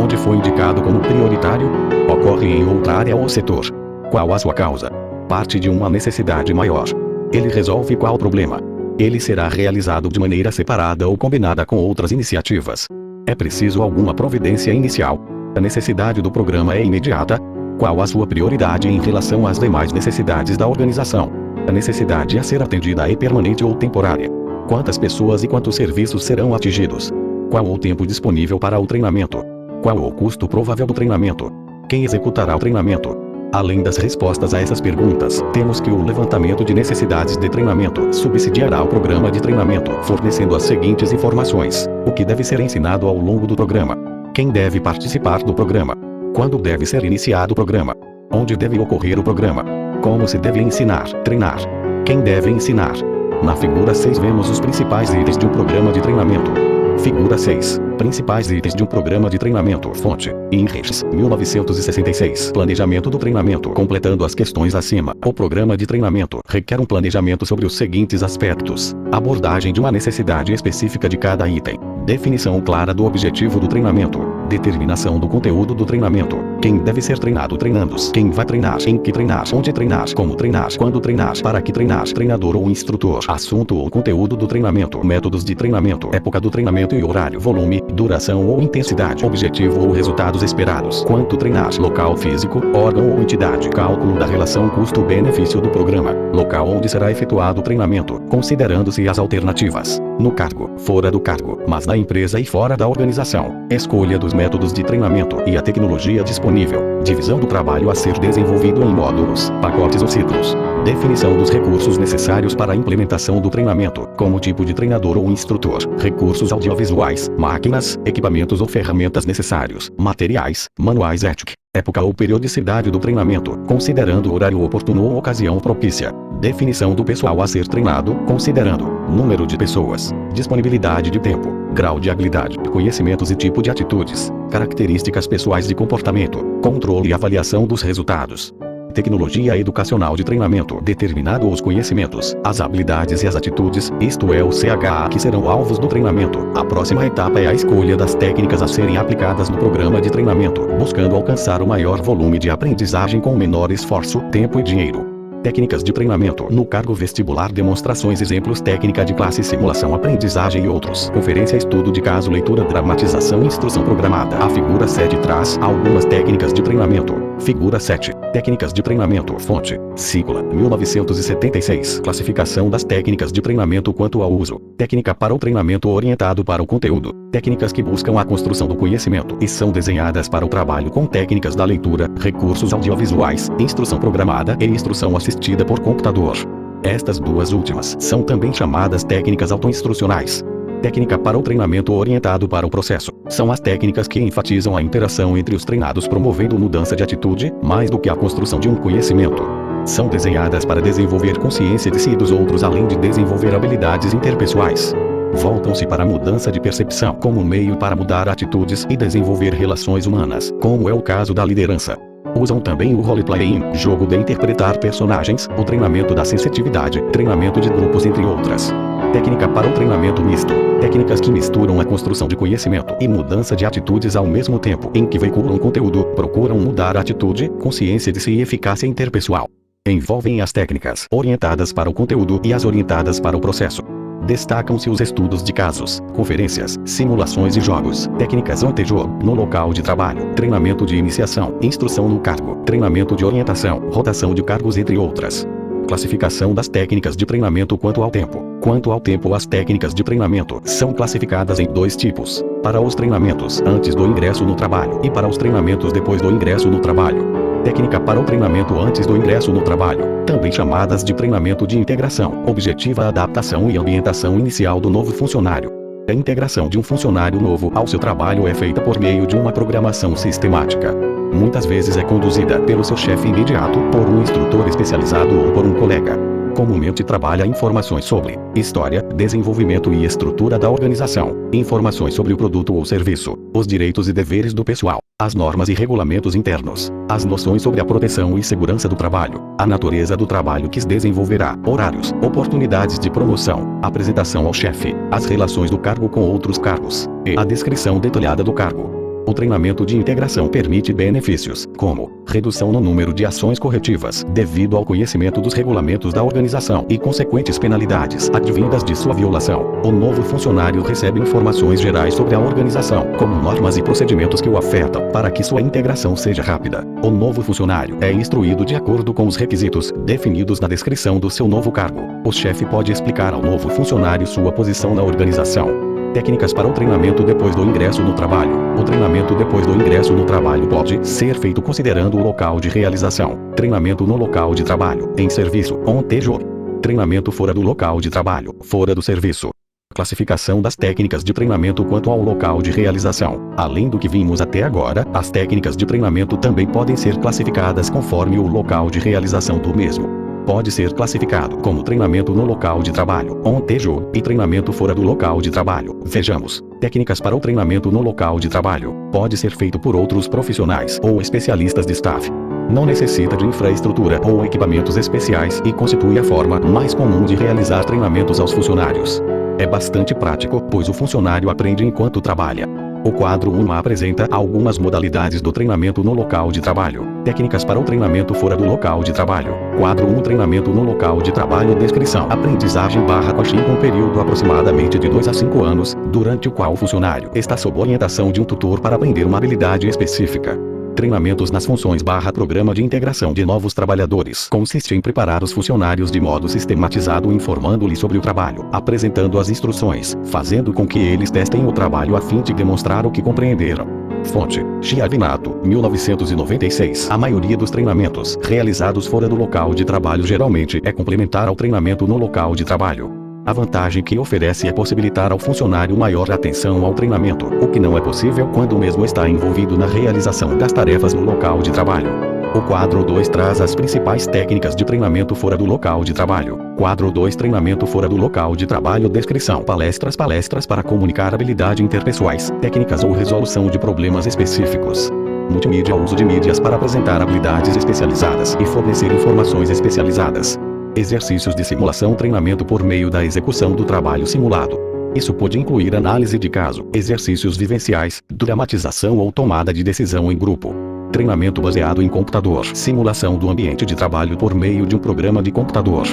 Onde foi indicado como prioritário? Ocorre em outra área ou setor? Qual a sua causa? Parte de uma necessidade maior. Ele resolve qual problema? Ele será realizado de maneira separada ou combinada com outras iniciativas. É preciso alguma providência inicial? A necessidade do programa é imediata? Qual a sua prioridade em relação às demais necessidades da organização? A necessidade a ser atendida é permanente ou temporária? Quantas pessoas e quantos serviços serão atingidos? Qual o tempo disponível para o treinamento? Qual o custo provável do treinamento? Quem executará o treinamento? Além das respostas a essas perguntas, temos que o levantamento de necessidades de treinamento subsidiará o programa de treinamento, fornecendo as seguintes informações: o que deve ser ensinado ao longo do programa? Quem deve participar do programa? Quando deve ser iniciado o programa? Onde deve ocorrer o programa? Como se deve ensinar, treinar? Quem deve ensinar? Na figura 6 vemos os principais itens de um programa de treinamento. Figura 6. Principais itens de um programa de treinamento. Fonte: INRIX, 1966. Planejamento do treinamento. Completando as questões acima, o programa de treinamento requer um planejamento sobre os seguintes aspectos: abordagem de uma necessidade específica de cada item, definição clara do objetivo do treinamento, determinação do conteúdo do treinamento, quem deve ser treinado, treinandos, quem vai treinar, em que treinar, onde treinar, como treinar, quando treinar, para que treinar, treinador ou instrutor, assunto ou conteúdo do treinamento, métodos de treinamento, época do treinamento e horário, volume, duração ou intensidade, objetivo ou resultados esperados, quanto treinar, local físico, órgão ou entidade, cálculo da relação custo-benefício do programa, local onde será efetuado o treinamento, considerando-se as alternativas: no cargo, fora do cargo, mas na empresa e fora da organização, escolha dos métodos de treinamento e a tecnologia disponível, divisão do trabalho a ser desenvolvido em módulos, pacotes ou ciclos, definição dos recursos necessários para a implementação do treinamento, como tipo de treinador ou instrutor, recursos audiovisuais, máquinas, equipamentos ou ferramentas necessários, materiais, manuais ética, época ou periodicidade do treinamento, considerando o horário oportuno ou ocasião propícia, definição do pessoal a ser treinado, considerando número de pessoas, disponibilidade de tempo, grau de habilidade, conhecimentos e tipo de atitudes, características pessoais de comportamento, controle e avaliação dos resultados. Tecnologia educacional de treinamento, determinado os conhecimentos, as habilidades e as atitudes, isto é o CHA, que serão alvos do treinamento. A próxima etapa é a escolha das técnicas a serem aplicadas no programa de treinamento, buscando alcançar o maior volume de aprendizagem com menor esforço, tempo e dinheiro. Técnicas de treinamento no cargo vestibular, demonstrações, exemplos, técnica de classe, simulação, aprendizagem e outros. Conferência, estudo de caso, leitura, dramatização, instrução programada. A figura 7 traz algumas técnicas de treinamento. Figura 7. Técnicas de treinamento. Fonte: Sigla, 1976. Classificação das técnicas de treinamento quanto ao uso. Técnica para o treinamento orientado para o conteúdo. Técnicas que buscam a construção do conhecimento e são desenhadas para o trabalho com técnicas da leitura, recursos audiovisuais, instrução programada e instrução assistida por computador. Estas duas últimas são também chamadas técnicas autoinstrucionais. Técnica para o treinamento orientado para o processo. São as técnicas que enfatizam a interação entre os treinados, promovendo mudança de atitude, mais do que a construção de um conhecimento. São desenhadas para desenvolver consciência de si e dos outros, além de desenvolver habilidades interpessoais. Voltam-se para a mudança de percepção como meio para mudar atitudes e desenvolver relações humanas, como é o caso da liderança. Usam também o role-playing, jogo de interpretar personagens, o treinamento da sensitividade, treinamento de grupos, entre outras. Técnica para o treinamento misto. Técnicas que misturam a construção de conhecimento e mudança de atitudes ao mesmo tempo em que veiculam conteúdo, procuram mudar a atitude, consciência de si e eficácia interpessoal. Envolvem as técnicas orientadas para o conteúdo e as orientadas para o processo. Destacam-se os estudos de casos, conferências, simulações e jogos, técnicas antejogo, no local de trabalho, treinamento de iniciação, instrução no cargo, treinamento de orientação, rotação de cargos, entre outras. Classificação das técnicas de treinamento quanto ao tempo. Quanto ao tempo, as técnicas de treinamento são classificadas em dois tipos: para os treinamentos antes do ingresso no trabalho e para os treinamentos depois do ingresso no trabalho. Técnica para o treinamento antes do ingresso no trabalho, também chamadas de treinamento de integração, objetiva a adaptação e ambientação inicial do novo funcionário. A integração de um funcionário novo ao seu trabalho é feita por meio de uma programação sistemática. Muitas vezes é conduzida pelo seu chefe imediato, por um instrutor especializado ou por um colega. Comumente trabalha informações sobre história, desenvolvimento e estrutura da organização, informações sobre o produto ou serviço, os direitos e deveres do pessoal, as normas e regulamentos internos, as noções sobre a proteção e segurança do trabalho, a natureza do trabalho que se desenvolverá, horários, oportunidades de promoção, apresentação ao chefe, as relações do cargo com outros cargos, e a descrição detalhada do cargo. O treinamento de integração permite benefícios, como redução no número de ações corretivas, devido ao conhecimento dos regulamentos da organização e consequentes penalidades advindas de sua violação. O novo funcionário recebe informações gerais sobre a organização, como normas e procedimentos que o afetam, para que sua integração seja rápida. O novo funcionário é instruído de acordo com os requisitos definidos na descrição do seu novo cargo. O chefe pode explicar ao novo funcionário sua posição na organização. Técnicas para o treinamento depois do ingresso no trabalho. O treinamento depois do ingresso no trabalho pode ser feito considerando o local de realização. Treinamento no local de trabalho, em serviço, on-the-job. Treinamento fora do local de trabalho, fora do serviço. Classificação das técnicas de treinamento quanto ao local de realização. Além do que vimos até agora, as técnicas de treinamento também podem ser classificadas conforme o local de realização do mesmo. Pode ser classificado como treinamento no local de trabalho, on-the-job, e treinamento fora do local de trabalho. Vejamos. Técnicas para o treinamento no local de trabalho. Pode ser feito por outros profissionais ou especialistas de staff. Não necessita de infraestrutura ou equipamentos especiais e constitui a forma mais comum de realizar treinamentos aos funcionários. É bastante prático, pois o funcionário aprende enquanto trabalha. O quadro 1 apresenta algumas modalidades do treinamento no local de trabalho. Técnicas para o treinamento fora do local de trabalho. Quadro 1 Treinamento no local de trabalho. Descrição. Aprendizagem coaching com um período aproximadamente de 2 a 5 anos, durante o qual o funcionário está sob orientação de um tutor para aprender uma habilidade específica. Treinamentos nas funções Programa de integração de novos trabalhadores. Consiste em preparar os funcionários de modo sistematizado, informando-lhes sobre o trabalho, apresentando as instruções, fazendo com que eles testem o trabalho a fim de demonstrar o que compreenderam. Fonte: Chiavinato, 1996. A maioria dos treinamentos realizados fora do local de trabalho geralmente é complementar ao treinamento no local de trabalho. A vantagem que oferece é possibilitar ao funcionário maior atenção ao treinamento, o que não é possível quando o mesmo está envolvido na realização das tarefas no local de trabalho. O quadro 2 traz as principais técnicas de treinamento fora do local de trabalho. Quadro 2 Treinamento fora do local de trabalho. Descrição: palestras para comunicar habilidade interpessoais, técnicas ou resolução de problemas específicos. Multimídia: uso de mídias para apresentar habilidades especializadas e fornecer informações especializadas. Exercícios de simulação. Treinamento por meio da execução do trabalho simulado. Isso pode incluir análise de caso, exercícios vivenciais, dramatização ou tomada de decisão em grupo. Treinamento baseado em computador. Simulação do ambiente de trabalho por meio de um programa de computador.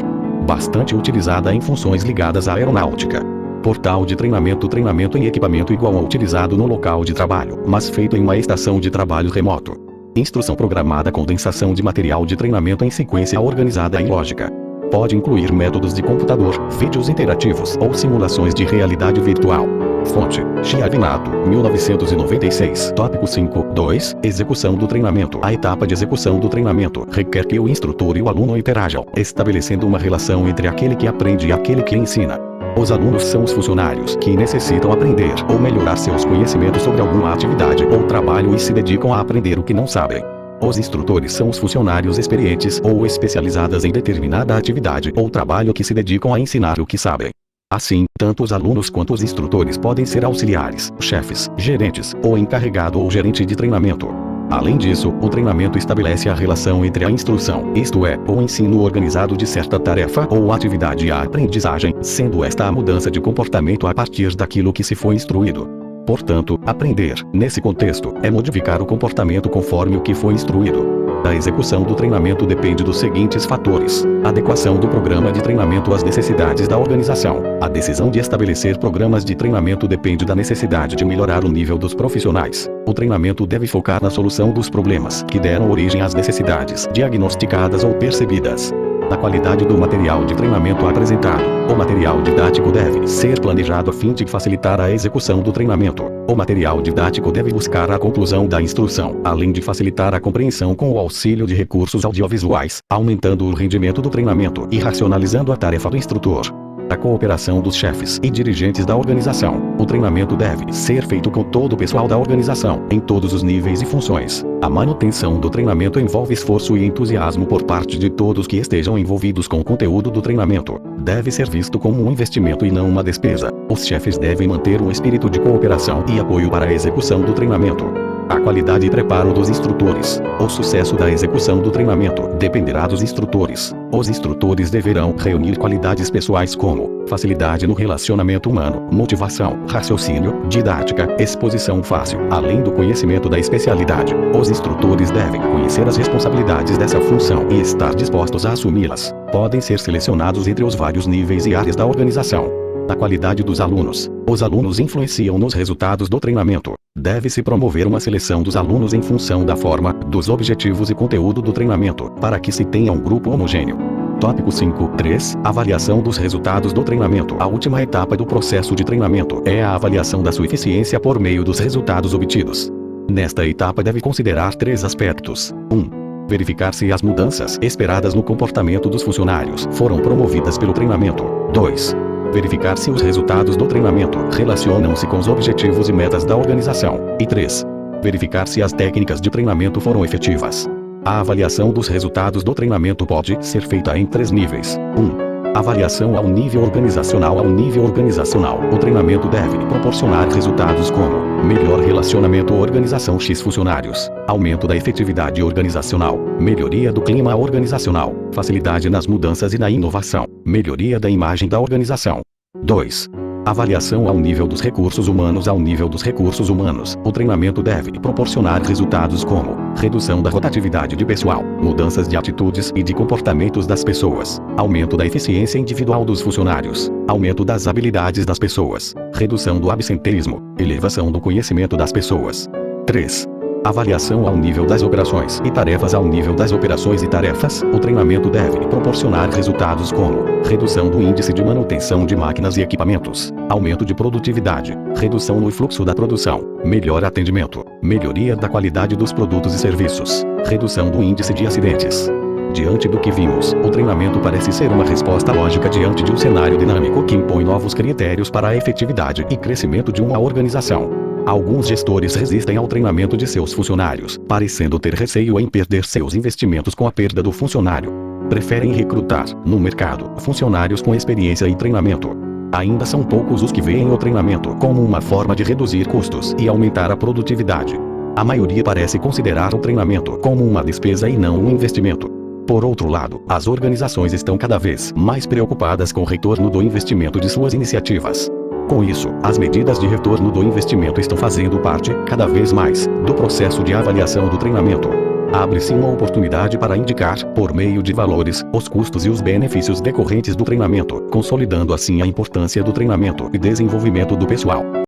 Bastante utilizada em funções ligadas à aeronáutica. Portal de treinamento. Treinamento em equipamento igual ao utilizado no local de trabalho, mas feito em uma estação de trabalho remoto. Instrução programada. Condensação de material de treinamento em sequência organizada e lógica. Pode incluir métodos de computador, vídeos interativos ou simulações de realidade virtual. Fonte: Chiavinato, 1996. Tópico 5.2 Execução do treinamento. A etapa de execução do treinamento requer que o instrutor e o aluno interajam, estabelecendo uma relação entre aquele que aprende e aquele que ensina. Os alunos são os funcionários que necessitam aprender ou melhorar seus conhecimentos sobre alguma atividade ou trabalho e se dedicam a aprender o que não sabem. Os instrutores são os funcionários experientes ou especializados em determinada atividade ou trabalho que se dedicam a ensinar o que sabem. Assim, tanto os alunos quanto os instrutores podem ser auxiliares, chefes, gerentes, ou encarregado ou gerente de treinamento. Além disso, o treinamento estabelece a relação entre a instrução, isto é, o ensino organizado de certa tarefa ou atividade e a aprendizagem, sendo esta a mudança de comportamento a partir daquilo que se foi instruído. Portanto, aprender, nesse contexto, é modificar o comportamento conforme o que foi instruído. A execução do treinamento depende dos seguintes fatores: adequação do programa de treinamento às necessidades da organização. A decisão de estabelecer programas de treinamento depende da necessidade de melhorar o nível dos profissionais. O treinamento deve focar na solução dos problemas que deram origem às necessidades diagnosticadas ou percebidas. Na qualidade do material de treinamento apresentado. O material didático deve ser planejado a fim de facilitar a execução do treinamento. O material didático deve buscar a conclusão da instrução, além de facilitar a compreensão com o auxílio de recursos audiovisuais, aumentando o rendimento do treinamento e racionalizando a tarefa do instrutor. A cooperação dos chefes e dirigentes da organização. O treinamento deve ser feito com todo o pessoal da organização, em todos os níveis e funções. A manutenção do treinamento envolve esforço e entusiasmo por parte de todos que estejam envolvidos com o conteúdo do treinamento. Deve ser visto como um investimento e não uma despesa. Os chefes devem manter um espírito de cooperação e apoio para a execução do treinamento. A qualidade e preparo dos instrutores. O sucesso da execução do treinamento dependerá dos instrutores. Os instrutores deverão reunir qualidades pessoais como facilidade no relacionamento humano, motivação, raciocínio, didática, exposição fácil, além do conhecimento da especialidade. Os instrutores devem conhecer as responsabilidades dessa função e estar dispostos a assumi-las. Podem ser selecionados entre os vários níveis e áreas da organização. A qualidade dos alunos. Os alunos influenciam nos resultados do treinamento. Deve-se promover uma seleção dos alunos em função da forma, dos objetivos e conteúdo do treinamento, para que se tenha um grupo homogêneo. Tópico 5.3. Avaliação dos resultados do treinamento. A última etapa do processo de treinamento é a avaliação da sua eficiência por meio dos resultados obtidos. Nesta etapa deve considerar 3 aspectos. 1. Verificar se as mudanças esperadas no comportamento dos funcionários foram promovidas pelo treinamento. 2. Verificar se os resultados do treinamento relacionam-se com os objetivos e metas da organização. E 3. Verificar se as técnicas de treinamento foram efetivas. A avaliação dos resultados do treinamento pode ser feita em 3 níveis. 1. Avaliação ao nível organizacional. Ao nível organizacional, o treinamento deve proporcionar resultados como melhor relacionamento organização X funcionários, aumento da efetividade organizacional, melhoria do clima organizacional, facilidade nas mudanças e na inovação, melhoria da imagem da organização. 2. Avaliação ao nível dos recursos humanos. Ao nível dos recursos humanos, o treinamento deve proporcionar resultados como redução da rotatividade de pessoal, mudanças de atitudes e de comportamentos das pessoas, aumento da eficiência individual dos funcionários, aumento das habilidades das pessoas, redução do absenteísmo, elevação do conhecimento das pessoas. 3. Avaliação ao nível das operações e tarefas. Ao nível das operações e tarefas, o treinamento deve proporcionar resultados como redução do índice de manutenção de máquinas e equipamentos, aumento de produtividade, redução no fluxo da produção, melhor atendimento, melhoria da qualidade dos produtos e serviços, redução do índice de acidentes. Diante do que vimos, o treinamento parece ser uma resposta lógica diante de um cenário dinâmico que impõe novos critérios para a efetividade e crescimento de uma organização. Alguns gestores resistem ao treinamento de seus funcionários, parecendo ter receio em perder seus investimentos com a perda do funcionário. Preferem recrutar, no mercado, funcionários com experiência e treinamento. Ainda são poucos os que veem o treinamento como uma forma de reduzir custos e aumentar a produtividade. A maioria parece considerar o treinamento como uma despesa e não um investimento. Por outro lado, as organizações estão cada vez mais preocupadas com o retorno do investimento de suas iniciativas. Com isso, as medidas de retorno do investimento estão fazendo parte, cada vez mais, do processo de avaliação do treinamento. Abre-se uma oportunidade para indicar, por meio de valores, os custos e os benefícios decorrentes do treinamento, consolidando assim a importância do treinamento e desenvolvimento do pessoal.